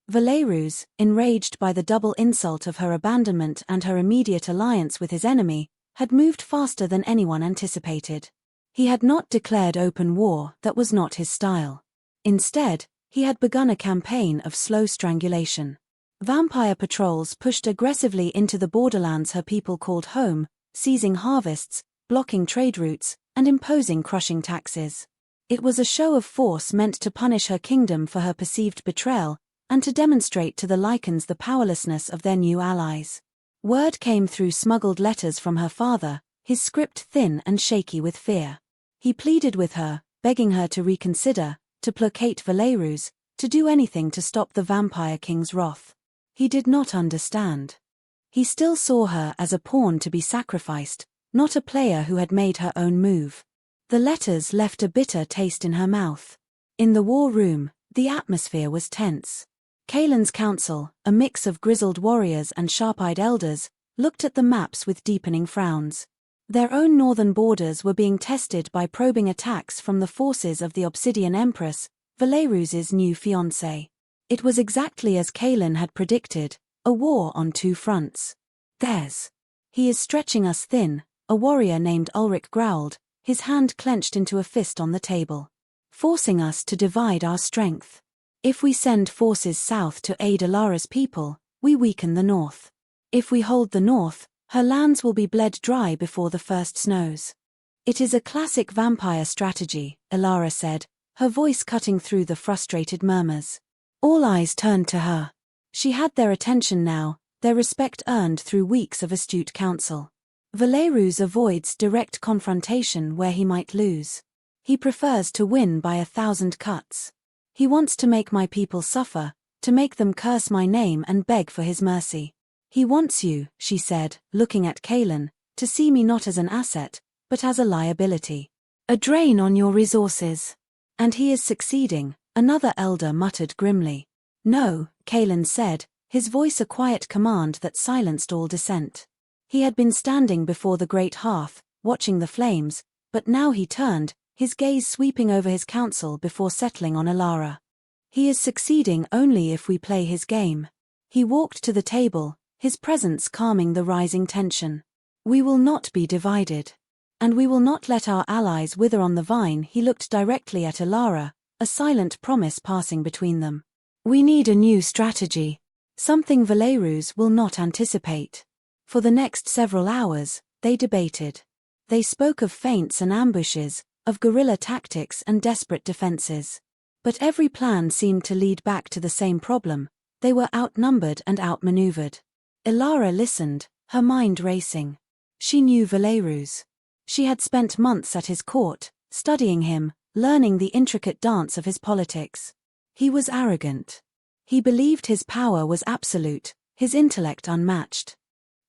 Valerus, enraged by the double insult of her abandonment and her immediate alliance with his enemy, had moved faster than anyone anticipated. He had not declared open war, that was not his style. Instead, he had begun a campaign of slow strangulation. Vampire patrols pushed aggressively into the borderlands her people called home, seizing harvests, blocking trade routes, and imposing crushing taxes. It was a show of force meant to punish her kingdom for her perceived betrayal, and to demonstrate to the Lycans the powerlessness of their new allies. Word came through smuggled letters from her father, his script thin and shaky with fear. He pleaded with her, begging her to reconsider, to placate Valerus, to do anything to stop the vampire king's wrath. He did not understand. He still saw her as a pawn to be sacrificed, not a player who had made her own move. The letters left a bitter taste in her mouth. In the war room, the atmosphere was tense. Kaelin's council, a mix of grizzled warriors and sharp-eyed elders, looked at the maps with deepening frowns. Their own northern borders were being tested by probing attacks from the forces of the Obsidian Empress, Valerus's new fiancé. It was exactly as Kaelin had predicted, a war on two fronts. He is stretching us thin, a warrior named Ulrich growled, his hand clenched into a fist on the table. Forcing us to divide our strength. If we send forces south to aid Alara's people, we weaken the north. If we hold the north, her lands will be bled dry before the first snows. It is a classic vampire strategy, Alara said, her voice cutting through the frustrated murmurs. All eyes turned to her. She had their attention now, their respect earned through weeks of astute counsel. Valerus avoids direct confrontation where he might lose. He prefers to win by 1,000 cuts. He wants to make my people suffer, to make them curse my name and beg for his mercy. He wants you, she said, looking at Kaelin, to see me not as an asset, but as a liability. A drain on your resources. And he is succeeding, another elder muttered grimly. No, Kaelin said, his voice a quiet command that silenced all dissent. He had been standing before the great hearth, watching the flames, but now he turned, his gaze sweeping over his council before settling on Alara. He is succeeding only if we play his game. He walked to the table, his presence calming the rising tension. We will not be divided. And we will not let our allies wither on the vine. He looked directly at Alara, a silent promise passing between them. We need a new strategy. Something Valerus will not anticipate. For the next several hours, they debated. They spoke of feints and ambushes, of guerrilla tactics and desperate defenses. But every plan seemed to lead back to the same problem: they were outnumbered and outmaneuvered. Alara listened, her mind racing. She knew Valerus. She had spent months at his court, studying him, learning the intricate dance of his politics. He was arrogant. He believed his power was absolute, his intellect unmatched.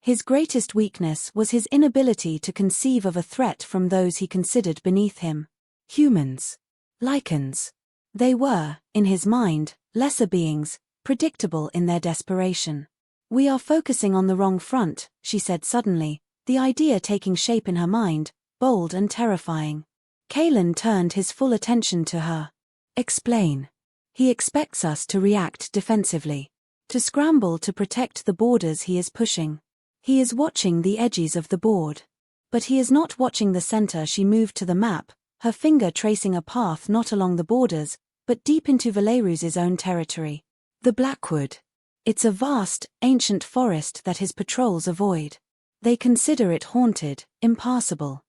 His greatest weakness was his inability to conceive of a threat from those he considered beneath him. Humans. Lycans. They were, in his mind, lesser beings, predictable in their desperation. We are focusing on the wrong front, she said suddenly, the idea taking shape in her mind, bold and terrifying. Kaelin turned his full attention to her. Explain. He expects us to react defensively. To scramble to protect the borders he is pushing. He is watching the edges of the board. But he is not watching the center. She moved to the map, her finger tracing a path not along the borders, but deep into Valerus's own territory. The Blackwood. It's a vast, ancient forest that his patrols avoid. They consider it haunted, impassable.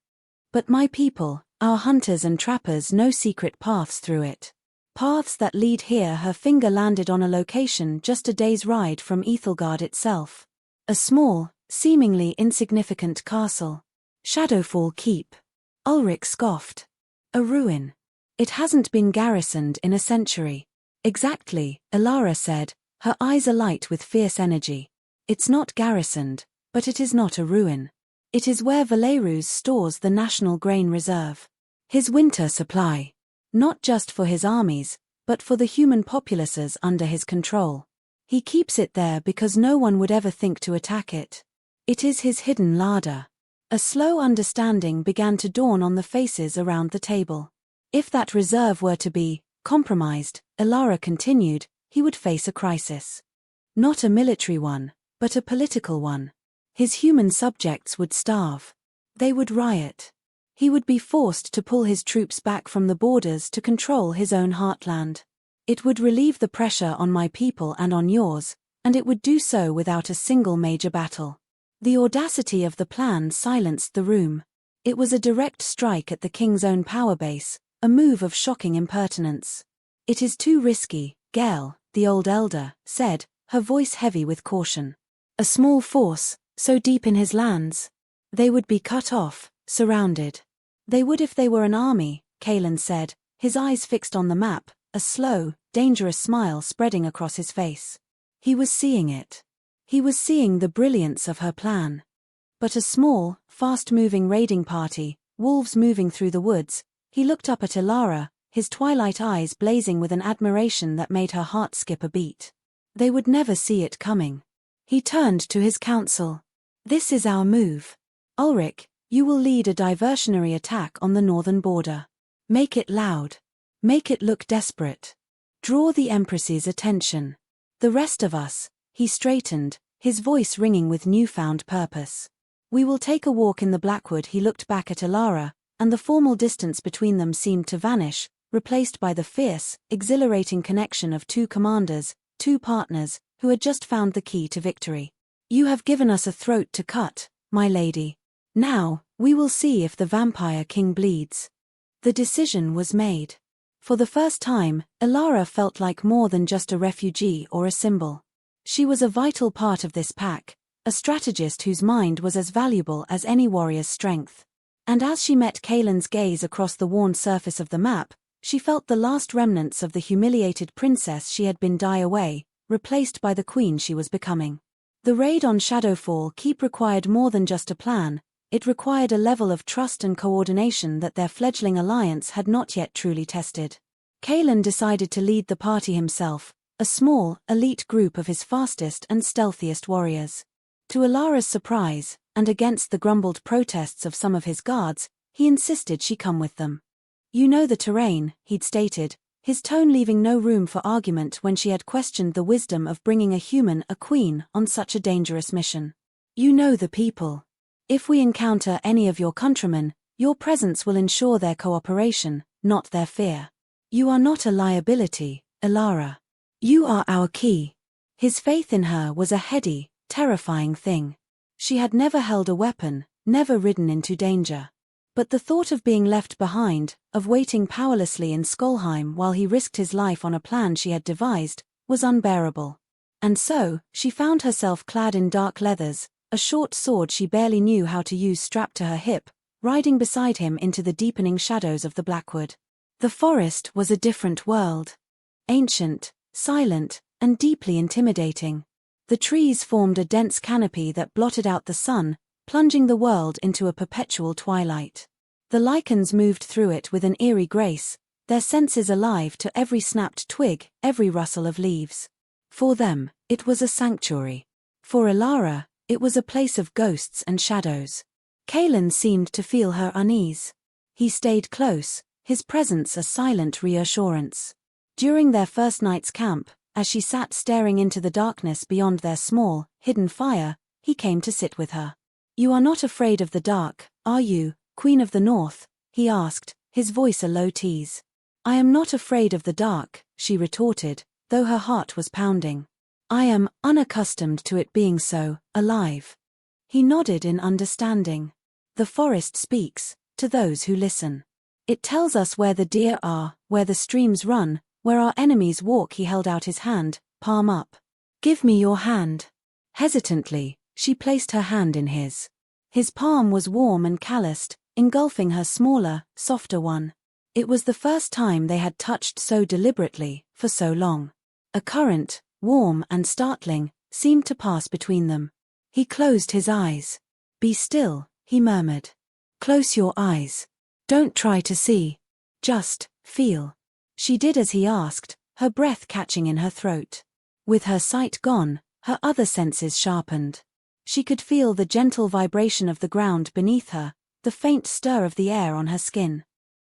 But my people, our hunters and trappers, know secret paths through it. Paths that lead here. Her finger landed on a location just a day's ride from Ethelgard itself. A small, seemingly insignificant castle. Shadowfall Keep. Ulrich scoffed. A ruin. It hasn't been garrisoned in a century. Exactly, Alara said, her eyes alight with fierce energy. It's not garrisoned, but it is not a ruin. It is where Valerus stores the national grain reserve. His winter supply. Not just for his armies, but for the human populaces under his control. He keeps it there because no one would ever think to attack it. It is his hidden larder. A slow understanding began to dawn on the faces around the table. If that reserve were to be compromised, Elara continued, he would face a crisis. Not a military one, but a political one. His human subjects would starve. They would riot. He would be forced to pull his troops back from the borders to control his own heartland. It would relieve the pressure on my people and on yours, and it would do so without a single major battle. The audacity of the plan silenced the room. It was a direct strike at the king's own power base, a move of shocking impertinence. It is too risky, Gael, the old elder, said, her voice heavy with caution. A small force, so deep in his lands. They would be cut off, surrounded. They would if they were an army, Kaelan said, his eyes fixed on the map, a slow, dangerous smile spreading across his face. He was seeing it. He was seeing the brilliance of her plan. But a small, fast-moving raiding party, wolves moving through the woods, he looked up at Elara, his twilight eyes blazing with an admiration that made her heart skip a beat. They would never see it coming. He turned to his council. This is our move. Ulrich, you will lead a diversionary attack on the northern border. Make it loud. Make it look desperate. Draw the Empress's attention. The rest of us, he straightened, his voice ringing with newfound purpose. We will take a walk in the Blackwood. He looked back at Elara, and the formal distance between them seemed to vanish, replaced by the fierce, exhilarating connection of two commanders, two partners, who had just found the key to victory. You have given us a throat to cut, my lady. Now, we will see if the vampire king bleeds. The decision was made. For the first time, Elara felt like more than just a refugee or a symbol. She was a vital part of this pack, a strategist whose mind was as valuable as any warrior's strength. And as she met Kaelan's gaze across the worn surface of the map, she felt the last remnants of the humiliated princess she had been die away, replaced by the queen she was becoming. The raid on Shadowfall Keep required more than just a plan, it required a level of trust and coordination that their fledgling alliance had not yet truly tested. Kaelan decided to lead the party himself, a small, elite group of his fastest and stealthiest warriors. To Elara's surprise, and against the grumbled protests of some of his guards, he insisted she come with them. You know the terrain, he'd stated, his tone leaving no room for argument when she had questioned the wisdom of bringing a queen, on such a dangerous mission. You know the people. If we encounter any of your countrymen, your presence will ensure their cooperation, not their fear. You are not a liability, Elara. You are our key. His faith in her was a heady, terrifying thing. She had never held a weapon, never ridden into danger. But the thought of being left behind, of waiting powerlessly in Skolheim while he risked his life on a plan she had devised, was unbearable. And so, she found herself clad in dark leathers, a short sword she barely knew how to use strapped to her hip, riding beside him into the deepening shadows of the Blackwood. The forest was a different world. Ancient, silent, and deeply intimidating. The trees formed a dense canopy that blotted out the sun, plunging the world into a perpetual twilight. The lichens moved through it with an eerie grace, their senses alive to every snapped twig, every rustle of leaves. For them, it was a sanctuary. For Elara, it was a place of ghosts and shadows. Kaelan seemed to feel her unease. He stayed close, his presence a silent reassurance. During their first night's camp, as she sat staring into the darkness beyond their small, hidden fire, he came to sit with her. You are not afraid of the dark, are you, Queen of the North? He asked, his voice a low tease. I am not afraid of the dark, she retorted, though her heart was pounding. I am unaccustomed to it being so, alive. He nodded in understanding. The forest speaks, to those who listen. It tells us where the deer are, where the streams run, where our enemies walk. He held out his hand, palm up. Give me your hand. Hesitantly, she placed her hand in his. His palm was warm and calloused, engulfing her smaller, softer one. It was the first time they had touched so deliberately, for so long. A current, warm and startling, seemed to pass between them. He closed his eyes. "Be still," he murmured. "Close your eyes. Don't try to see. Just feel." She did as he asked, her breath catching in her throat. With her sight gone, her other senses sharpened. She could feel the gentle vibration of the ground beneath her, the faint stir of the air on her skin.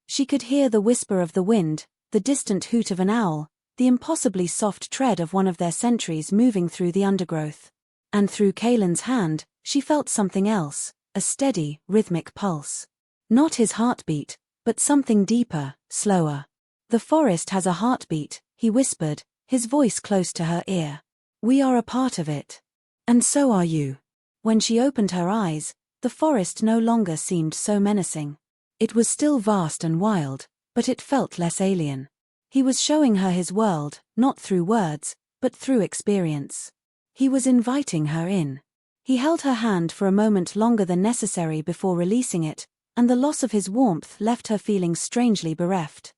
She could hear the whisper of the wind, the distant hoot of an owl, the impossibly soft tread of one of their sentries moving through the undergrowth. And through Kalen's hand, she felt something else, a steady, rhythmic pulse. Not his heartbeat, but something deeper, slower. "The forest has a heartbeat," he whispered, his voice close to her ear. "We are a part of it. And so are you." When she opened her eyes, the forest no longer seemed so menacing. It was still vast and wild, but it felt less alien. He was showing her his world, not through words, but through experience. He was inviting her in. He held her hand for a moment longer than necessary before releasing it, and the loss of his warmth left her feeling strangely bereft.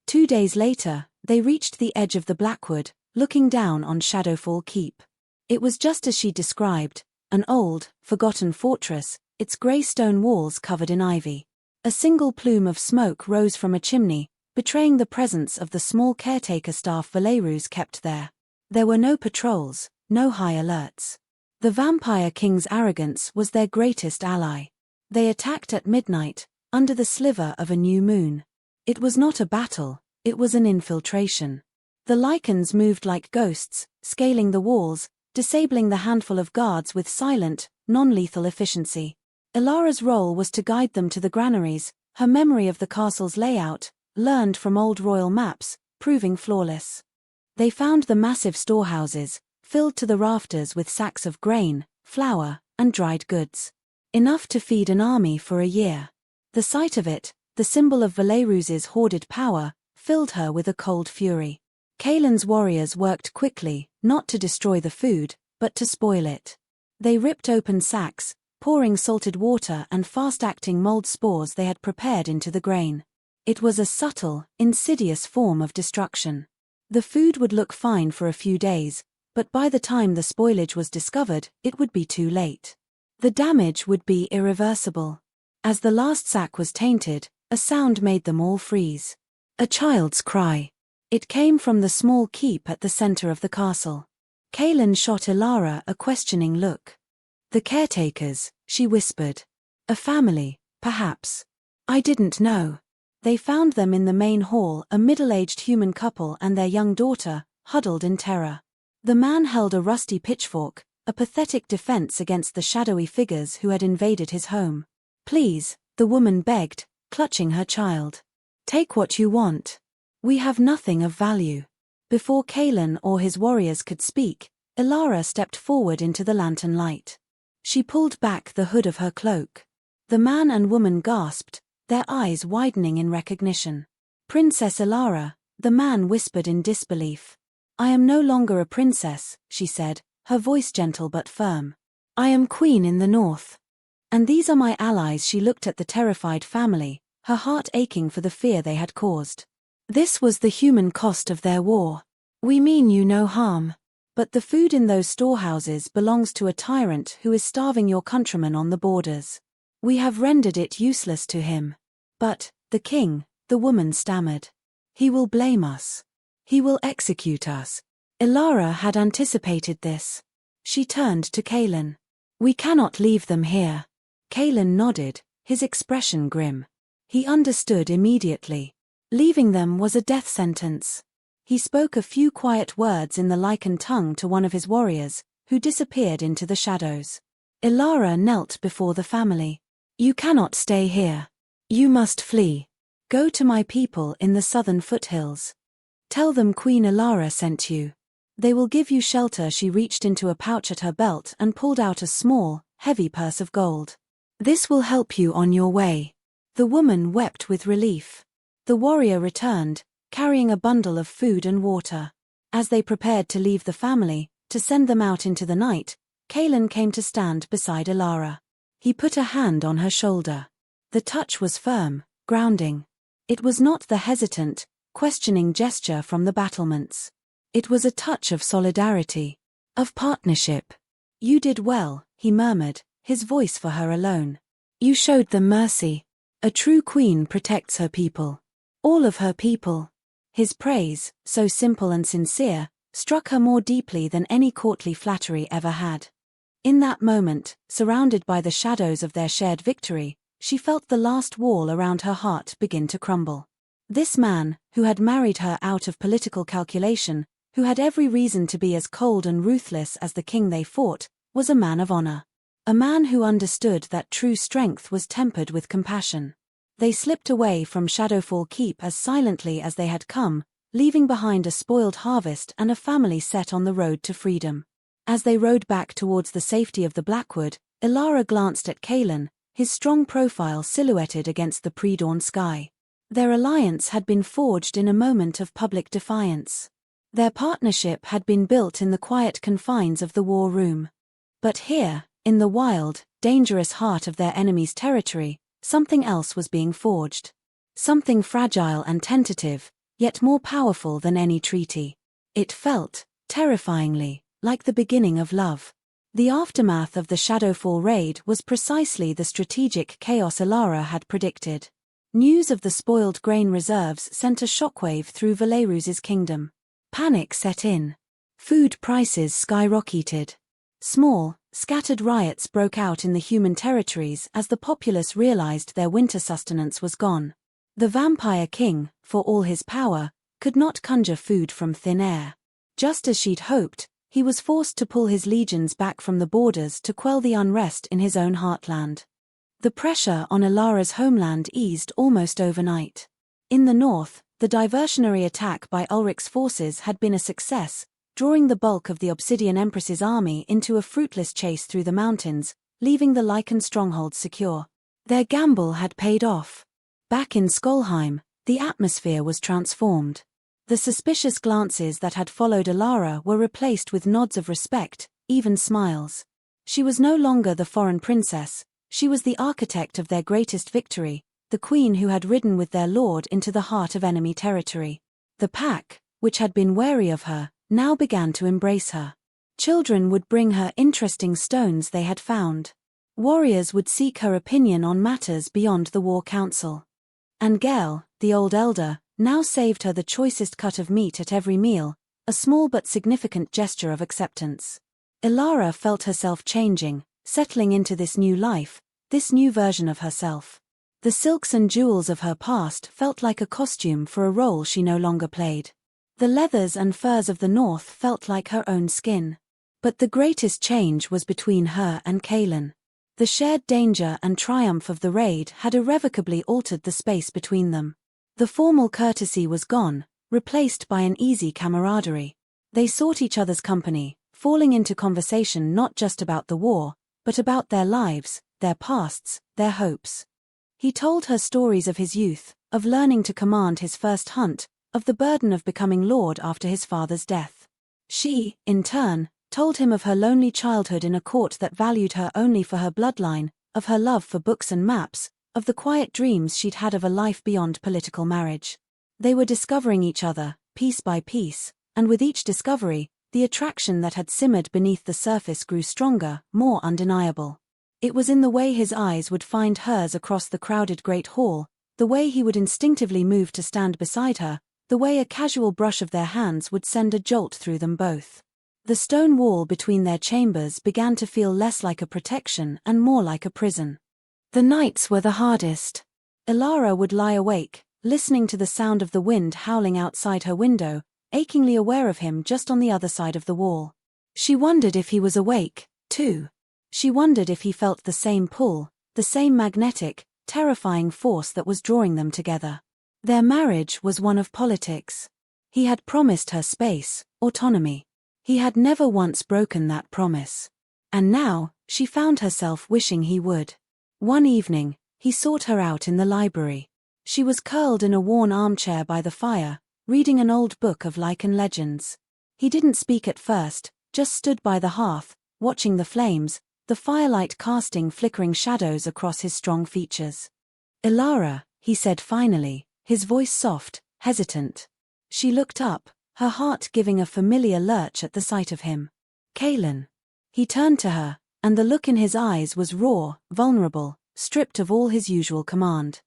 2 days later, they reached the edge of the Blackwood, looking down on Shadowfall Keep. It was just as she described, an old, forgotten fortress, its grey stone walls covered in ivy. A single plume of smoke rose from a chimney, betraying the presence of the small caretaker staff Valeroos kept there. There were no patrols, no high alerts. The Vampire King's arrogance was their greatest ally. They attacked at midnight, under the sliver of a new moon. It was not a battle, it was an infiltration. The Lycans moved like ghosts, scaling the walls, disabling the handful of guards with silent, non-lethal efficiency. Ilara's role was to guide them to the granaries, her memory of the castle's layout, learned from old royal maps, proving flawless. They found the massive storehouses, filled to the rafters with sacks of grain, flour, and dried goods. Enough to feed an army for a year. The sight of it, the symbol of Valeroos's hoarded power, filled her with a cold fury. Kalen's warriors worked quickly, not to destroy the food, but to spoil it. They ripped open sacks, pouring salted water and fast-acting mold spores they had prepared into the grain. It was a subtle, insidious form of destruction. The food would look fine for a few days, but by the time the spoilage was discovered, it would be too late. The damage would be irreversible. As the last sack was tainted, a sound made them all freeze. A child's cry. It came from the small keep at the center of the castle. Kalen shot Ilara a questioning look. "The caretakers," she whispered. "A family, perhaps. I didn't know." They found them in the main hall, a middle-aged human couple and their young daughter, huddled in terror. The man held a rusty pitchfork, a pathetic defense against the shadowy figures who had invaded his home. "Please," the woman begged, clutching her child. "Take what you want. We have nothing of value." Before Kalen or his warriors could speak, Ilara stepped forward into the lantern light. She pulled back the hood of her cloak. The man and woman gasped, their eyes widening in recognition. "Princess Ilara," the man whispered in disbelief. "I am no longer a princess," she said, her voice gentle but firm. "I am queen in the north. And these are my allies." She looked at the terrified family, her heart aching for the fear they had caused. "This was the human cost of their war. We mean you no harm. But the food in those storehouses belongs to a tyrant who is starving your countrymen on the borders. We have rendered it useless to him." "But, the king," the woman stammered. "He will blame us. He will execute us." Ilara had anticipated this. She turned to Kalen. "We cannot leave them here." Kalen nodded, his expression grim. He understood immediately. Leaving them was a death sentence. He spoke a few quiet words in the Lycan tongue to one of his warriors, who disappeared into the shadows. Ilara knelt before the family. "You cannot stay here. You must flee. Go to my people in the southern foothills. Tell them Queen Ilara sent you. They will give you shelter." She reached into a pouch at her belt and pulled out a small, heavy purse of gold. "This will help you on your way." The woman wept with relief. The warrior returned, carrying a bundle of food and water. As they prepared to leave the family, to send them out into the night, Kalen came to stand beside Ilara. He put a hand on her shoulder. The touch was firm, grounding. It was not the hesitant, questioning gesture from the battlements. It was a touch of solidarity. Of partnership. You did well, he murmured, his voice for her alone. You showed them mercy. A true queen protects her people. All of her people. His praise, so simple and sincere, struck her more deeply than any courtly flattery ever had. In that moment, surrounded by the shadows of their shared victory, she felt the last wall around her heart begin to crumble. This man, who had married her out of political calculation, who had every reason to be as cold and ruthless as the king they fought, was a man of honor. A man who understood that true strength was tempered with compassion. They slipped away from Shadowfall Keep as silently as they had come, leaving behind a spoiled harvest and a family set on the road to freedom. As they rode back towards the safety of the Blackwood, Elara glanced at Kaelin, his strong profile silhouetted against the pre-dawn sky. Their alliance had been forged in a moment of public defiance. Their partnership had been built in the quiet confines of the war room. But here, in the wild, dangerous heart of their enemy's territory, something else was being forged. Something fragile and tentative, yet more powerful than any treaty. It felt, terrifyingly, like the beginning of love. The aftermath of the Shadowfall raid was precisely the strategic chaos Elara had predicted. News of the spoiled grain reserves sent a shockwave through Valerus's kingdom. Panic set in. Food prices skyrocketed. Small, scattered riots broke out in the human territories as the populace realized their winter sustenance was gone. The vampire king, for all his power, could not conjure food from thin air. Just as she'd hoped, he was forced to pull his legions back from the borders to quell the unrest in his own heartland. The pressure on Elara's homeland eased almost overnight. In the north, the diversionary attack by Ulrich's forces had been a success, drawing the bulk of the Obsidian Empress's army into a fruitless chase through the mountains, leaving the Lycan strongholds secure. Their gamble had paid off. Back in Skolheim, the atmosphere was transformed. The suspicious glances that had followed Elara were replaced with nods of respect, even smiles. She was no longer the foreign princess, she was the architect of their greatest victory, the queen who had ridden with their lord into the heart of enemy territory. The pack, which had been wary of her, now began to embrace her. Children would bring her interesting stones they had found. Warriors would seek her opinion on matters beyond the war council. And Gael, the old elder, now saved her the choicest cut of meat at every meal, a small but significant gesture of acceptance. Elara felt herself changing, settling into this new life, this new version of herself. The silks and jewels of her past felt like a costume for a role she no longer played. The leathers and furs of the north felt like her own skin. But the greatest change was between her and Kaelin. The shared danger and triumph of the raid had irrevocably altered the space between them. The formal courtesy was gone, replaced by an easy camaraderie. They sought each other's company, falling into conversation not just about the war, but about their lives, their pasts, their hopes. He told her stories of his youth, of learning to command his first hunt, of the burden of becoming lord after his father's death. She, in turn, told him of her lonely childhood in a court that valued her only for her bloodline, of her love for books and maps, of the quiet dreams she'd had of a life beyond political marriage. They were discovering each other, piece by piece, and with each discovery, the attraction that had simmered beneath the surface grew stronger, more undeniable. It was in the way his eyes would find hers across the crowded great hall, the way he would instinctively move to stand beside her, the way a casual brush of their hands would send a jolt through them both. The stone wall between their chambers began to feel less like a protection and more like a prison. The nights were the hardest. Elara would lie awake, listening to the sound of the wind howling outside her window, achingly aware of him just on the other side of the wall. She wondered if he was awake, too. She wondered if he felt the same pull, the same magnetic, terrifying force that was drawing them together. Their marriage was one of politics. He had promised her space, autonomy. He had never once broken that promise. And now, she found herself wishing he would. One evening, he sought her out in the library. She was curled in a worn armchair by the fire, reading an old book of Lycan legends. He didn't speak at first, just stood by the hearth, watching the flames, the firelight casting flickering shadows across his strong features. "Elara," he said finally, his voice soft, hesitant. She looked up, her heart giving a familiar lurch at the sight of him. Kaelin. He turned to her, and the look in his eyes was raw, vulnerable, stripped of all his usual command.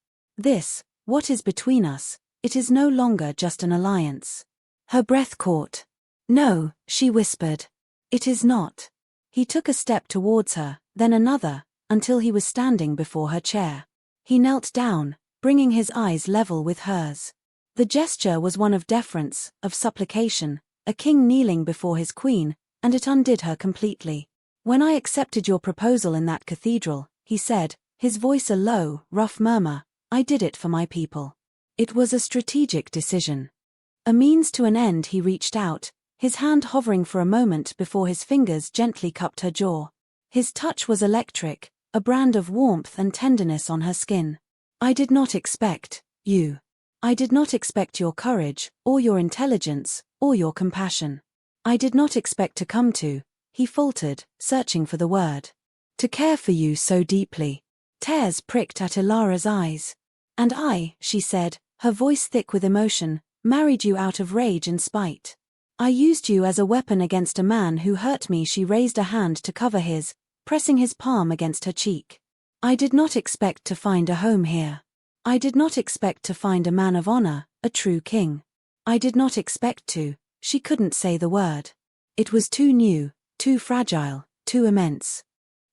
What is between us, it is no longer just an alliance. Her breath caught. No, she whispered. It is not. He took a step towards her, then another, until he was standing before her chair. He knelt down, bringing his eyes level with hers. The gesture was one of deference, of supplication, a king kneeling before his queen, and it undid her completely. When I accepted your proposal in that cathedral, he said, his voice a low, rough murmur, I did it for my people. It was a strategic decision. A means to an end. He reached out, his hand hovering for a moment before his fingers gently cupped her jaw. His touch was electric, a brand of warmth and tenderness on her skin. I did not expect you. I did not expect your courage, or your intelligence, or your compassion. I did not expect to come to, he faltered, searching for the word. To care for you so deeply. Tears pricked at Ilara's eyes. And I, she said, her voice thick with emotion, married you out of rage and spite. I used you as a weapon against a man who hurt me. She raised a hand to cover his, pressing his palm against her cheek. I did not expect to find a home here. I did not expect to find a man of honor, a true king. I did not expect to. She couldn't say the word. It was too new, too fragile, too immense.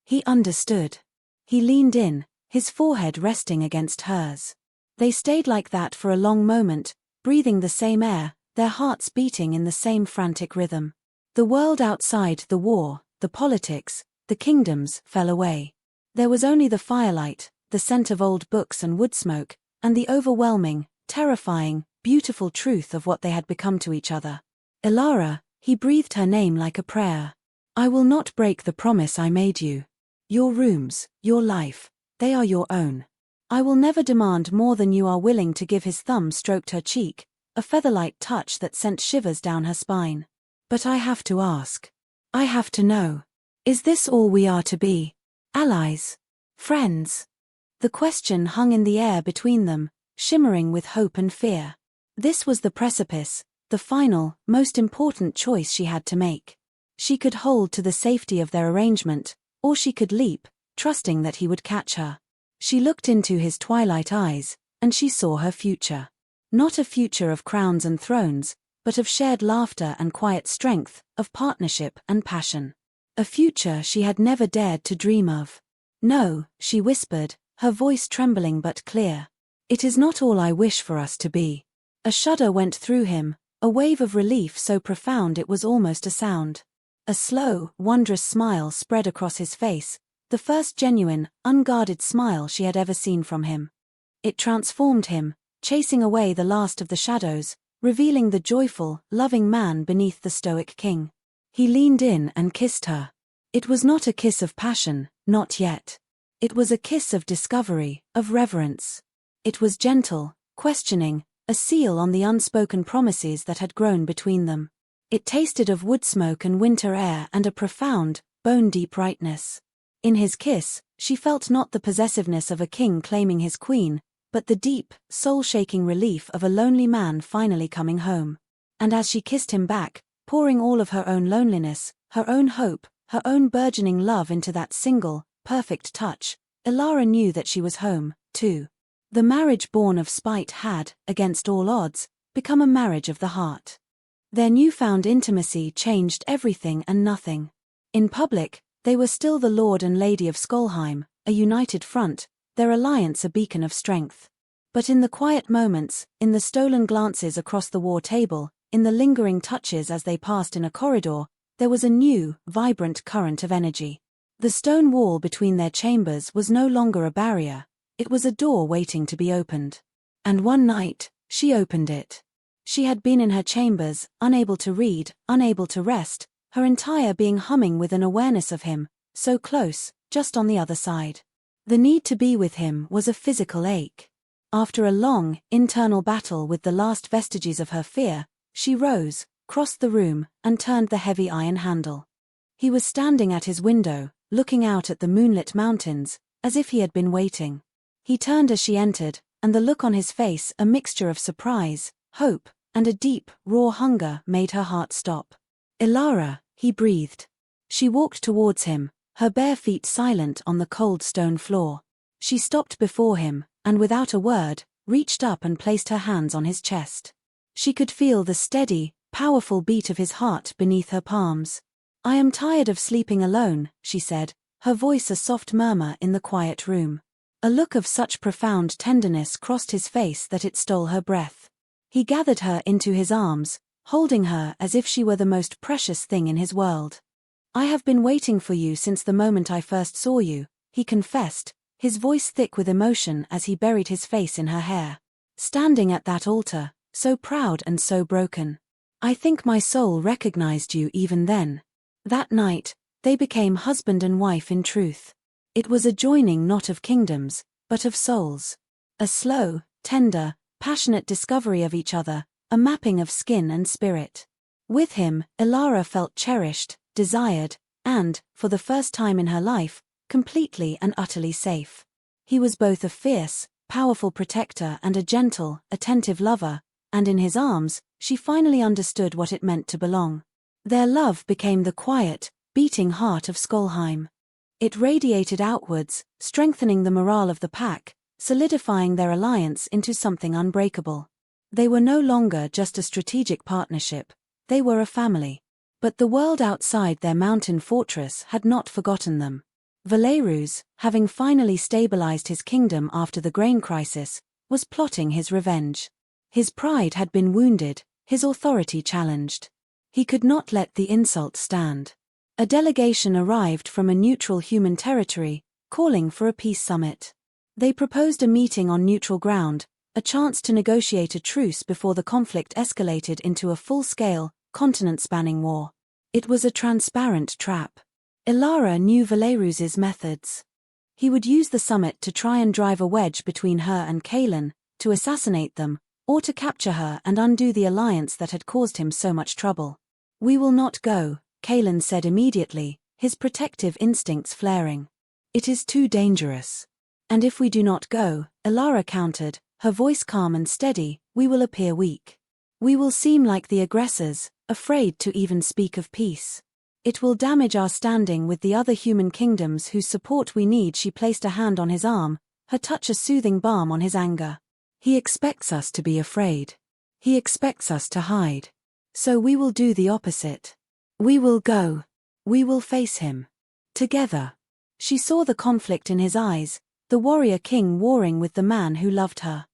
He understood. He leaned in, his forehead resting against hers. They stayed like that for a long moment, breathing the same air, their hearts beating in the same frantic rhythm. The world outside, the war, the politics, the kingdoms, fell away. There was only the firelight, the scent of old books and wood smoke, and the overwhelming, terrifying, beautiful truth of what they had become to each other. Ilara, he breathed her name like a prayer. I will not break the promise I made you. Your rooms, your life, they are your own. I will never demand more than you are willing to give. His thumb stroked her cheek, a feather-light touch that sent shivers down her spine. But I have to ask. I have to know. Is this all we are to be? Allies? Friends? The question hung in the air between them, shimmering with hope and fear. This was the precipice, the final, most important choice she had to make. She could hold to the safety of their arrangement, or she could leap, trusting that he would catch her. She looked into his twilight eyes, and she saw her future. Not a future of crowns and thrones, but of shared laughter and quiet strength, of partnership and passion. A future she had never dared to dream of. No, she whispered, her voice trembling but clear. It is not all I wish for us to be. A shudder went through him, a wave of relief so profound it was almost a sound. A slow, wondrous smile spread across his face, the first genuine, unguarded smile she had ever seen from him. It transformed him, chasing away the last of the shadows, revealing the joyful, loving man beneath the stoic king. He leaned in and kissed her. It was not a kiss of passion, not yet. It was a kiss of discovery, of reverence. It was gentle, questioning, a seal on the unspoken promises that had grown between them. It tasted of wood smoke and winter air and a profound, bone-deep rightness. In his kiss, she felt not the possessiveness of a king claiming his queen, but the deep, soul-shaking relief of a lonely man finally coming home. And as she kissed him back, pouring all of her own loneliness, her own hope, her own burgeoning love into that single, perfect touch, Ilara knew that she was home, too. The marriage born of spite had, against all odds, become a marriage of the heart. Their newfound intimacy changed everything and nothing. In public, they were still the Lord and Lady of Skolheim, a united front, their alliance a beacon of strength. But in the quiet moments, in the stolen glances across the war table, in the lingering touches as they passed in a corridor, there was a new, vibrant current of energy. The stone wall between their chambers was no longer a barrier, it was a door waiting to be opened. And one night, she opened it. She had been in her chambers, unable to read, unable to rest, her entire being humming with an awareness of him, so close, just on the other side. The need to be with him was a physical ache. After a long, internal battle with the last vestiges of her fear, she rose, crossed the room, and turned the heavy iron handle. He was standing at his window, looking out at the moonlit mountains, as if he had been waiting. He turned as she entered, and the look on his face, a mixture of surprise, hope, and a deep, raw hunger, made her heart stop. Ilara, he breathed. She walked towards him, her bare feet silent on the cold stone floor. She stopped before him, and without a word, reached up and placed her hands on his chest. She could feel the steady, powerful beat of his heart beneath her palms. "I am tired of sleeping alone," she said, her voice a soft murmur in the quiet room. A look of such profound tenderness crossed his face that it stole her breath. He gathered her into his arms, holding her as if she were the most precious thing in his world. "I have been waiting for you since the moment I first saw you," he confessed, his voice thick with emotion as he buried his face in her hair. "Standing at that altar, so proud and so broken. I think my soul recognized you even then." That night, they became husband and wife in truth. It was a joining not of kingdoms, but of souls. A slow, tender, passionate discovery of each other, a mapping of skin and spirit. With him, Elara felt cherished, desired, and, for the first time in her life, completely and utterly safe. He was both a fierce, powerful protector and a gentle, attentive lover, and in his arms, she finally understood what it meant to belong. Their love became the quiet, beating heart of Skolheim. It radiated outwards, strengthening the morale of the pack, solidifying their alliance into something unbreakable. They were no longer just a strategic partnership, they were a family. But the world outside their mountain fortress had not forgotten them. Valerus, having finally stabilized his kingdom after the grain crisis, was plotting his revenge. His pride had been wounded, his authority challenged. He could not let the insult stand. A delegation arrived from a neutral human territory, calling for a peace summit. They proposed a meeting on neutral ground, a chance to negotiate a truce before the conflict escalated into a full-scale, continent-spanning war. It was a transparent trap. Elara knew Valerus's methods. He would use the summit to try and drive a wedge between her and Kaelin, to assassinate them, or to capture her and undo the alliance that had caused him so much trouble. "We will not go," Kaelin said immediately, his protective instincts flaring. "It is too dangerous." "And if we do not go," Elara countered, her voice calm and steady, "we will appear weak. We will seem like the aggressors, afraid to even speak of peace. It will damage our standing with the other human kingdoms whose support we need." She placed a hand on his arm, her touch a soothing balm on his anger. "He expects us to be afraid. He expects us to hide. So we will do the opposite. We will go. We will face him. Together." She saw the conflict in his eyes, the warrior king warring with the man who loved her.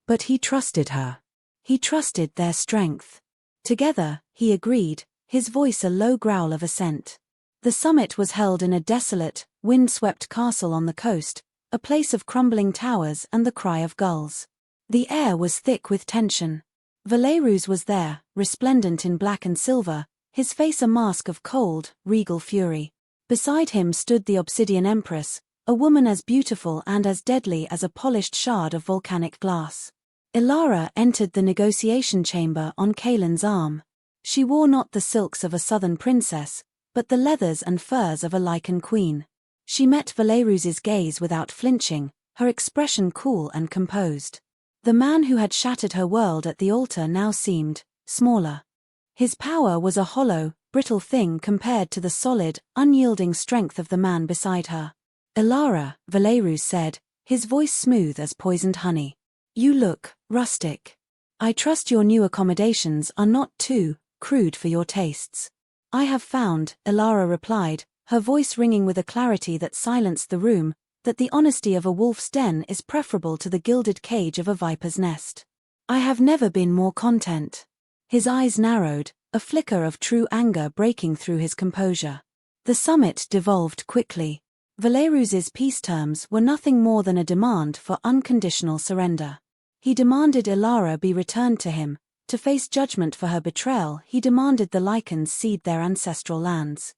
But he trusted her. He trusted their strength. Together, he agreed, his voice a low growl of assent. The summit was held in a desolate, wind-swept castle on the coast, a place of crumbling towers and the cry of gulls. The air was thick with tension. Valerus was there, resplendent in black and silver, his face a mask of cold, regal fury. Beside him stood the Obsidian Empress, a woman as beautiful and as deadly as a polished shard of volcanic glass. Elara entered the negotiation chamber on Kaelin's arm. She wore not the silks of a southern princess, but the leathers and furs of a lichen queen. She met Valerus's gaze without flinching, her expression cool and composed. The man who had shattered her world at the altar now seemed smaller. His power was a hollow, brittle thing compared to the solid, unyielding strength of the man beside her. "Elara," Valerus said, his voice smooth as poisoned honey. "You look rustic. I trust your new accommodations are not too crude for your tastes." "I have found," Elara replied, her voice ringing with a clarity that silenced the room, "that the honesty of a wolf's den is preferable to the gilded cage of a viper's nest. I have never been more content." His eyes narrowed, a flicker of true anger breaking through his composure. The summit devolved quickly. Valerus's peace terms were nothing more than a demand for unconditional surrender. He demanded Elara be returned to him. To face judgment for her betrayal, he demanded the lichens cede their ancestral lands.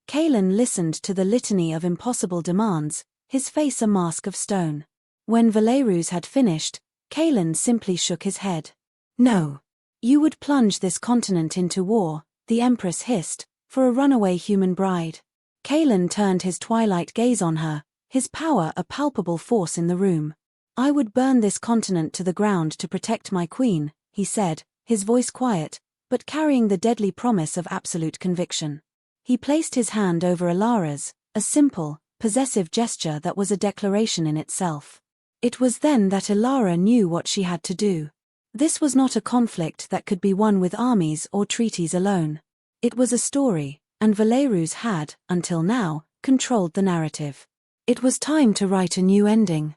Kaelin listened to the litany of impossible demands, his face a mask of stone. When Valerus had finished, Kaelin simply shook his head. "No. You would plunge this continent into war," the Empress hissed, "for a runaway human bride." Kaelin turned his twilight gaze on her, his power a palpable force in the room. "I would burn this continent to the ground to protect my queen," he said, his voice quiet, but carrying the deadly promise of absolute conviction. He placed his hand over Alara's, a simple, possessive gesture that was a declaration in itself. It was then that Alara knew what she had to do. This was not a conflict that could be won with armies or treaties alone. It was a story, and Valerus had, until now, controlled the narrative. It was time to write a new ending.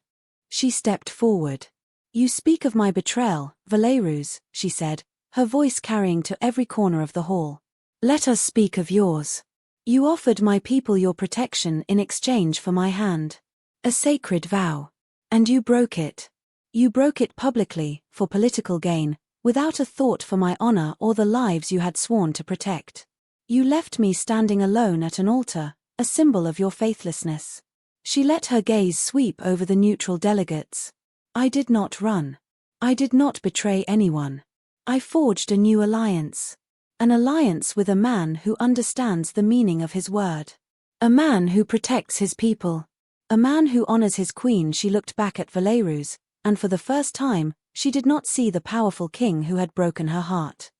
She stepped forward. "You speak of my betrayal, Valerus," she said, her voice carrying to every corner of the hall. "Let us speak of yours. You offered my people your protection in exchange for my hand. A sacred vow. And you broke it. You broke it publicly, for political gain, without a thought for my honor or the lives you had sworn to protect. You left me standing alone at an altar, a symbol of your faithlessness." She let her gaze sweep over the neutral delegates. "I did not run. I did not betray anyone. I forged a new alliance. An alliance with a man who understands the meaning of his word. A man who protects his people. A man who honors his queen." She looked back at Valerus, and for the first time, she did not see the powerful king who had broken her heart.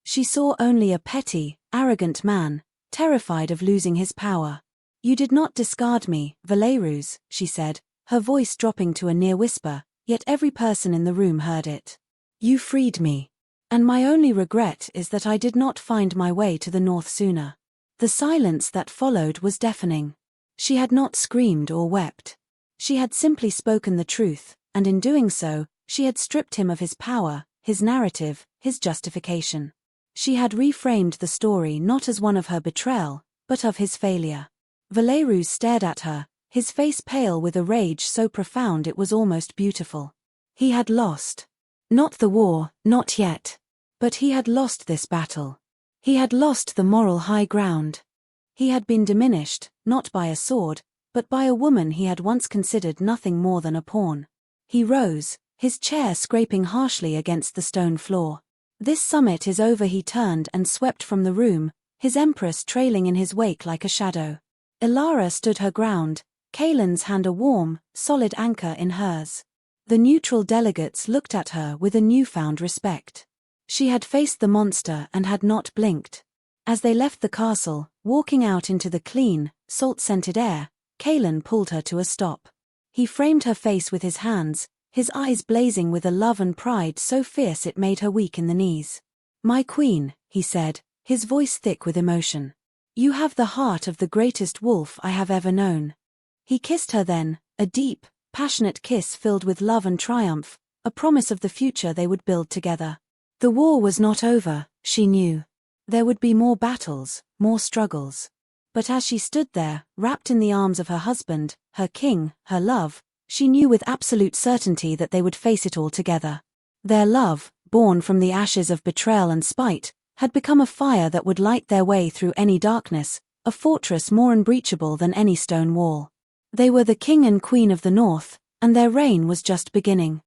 She saw only a petty, arrogant man, terrified of losing his power. "You did not discard me, Valerus," she said, her voice dropping to a near whisper, yet every person in the room heard it. "You freed me. And my only regret is that I did not find my way to the north sooner." The silence that followed was deafening. She had not screamed or wept. She had simply spoken the truth, and in doing so, she had stripped him of his power, his narrative, his justification. She had reframed the story not as one of her betrayal, but of his failure. Valerus stared at her, his face pale with a rage so profound it was almost beautiful. He had lost. Not the war, not yet. But he had lost this battle. He had lost the moral high ground. He had been diminished, not by a sword, but by a woman he had once considered nothing more than a pawn. He rose, his chair scraping harshly against the stone floor. "This summit is over." He turned and swept from the room, his empress trailing in his wake like a shadow. Alara stood her ground, Kaelin's hand a warm, solid anchor in hers. The neutral delegates looked at her with a newfound respect. She had faced the monster and had not blinked. As they left the castle, walking out into the clean, salt-scented air, Kaelin pulled her to a stop. He framed her face with his hands, his eyes blazing with a love and pride so fierce it made her weak in the knees. "My queen," he said, his voice thick with emotion. "You have the heart of the greatest wolf I have ever known." He kissed her then, a deep, passionate kiss filled with love and triumph, a promise of the future they would build together. The war was not over, she knew. There would be more battles, more struggles. But as she stood there, wrapped in the arms of her husband, her king, her love, she knew with absolute certainty that they would face it all together. Their love, born from the ashes of betrayal and spite, had become a fire that would light their way through any darkness, a fortress more unbreachable than any stone wall. They were the king and queen of the north, and their reign was just beginning.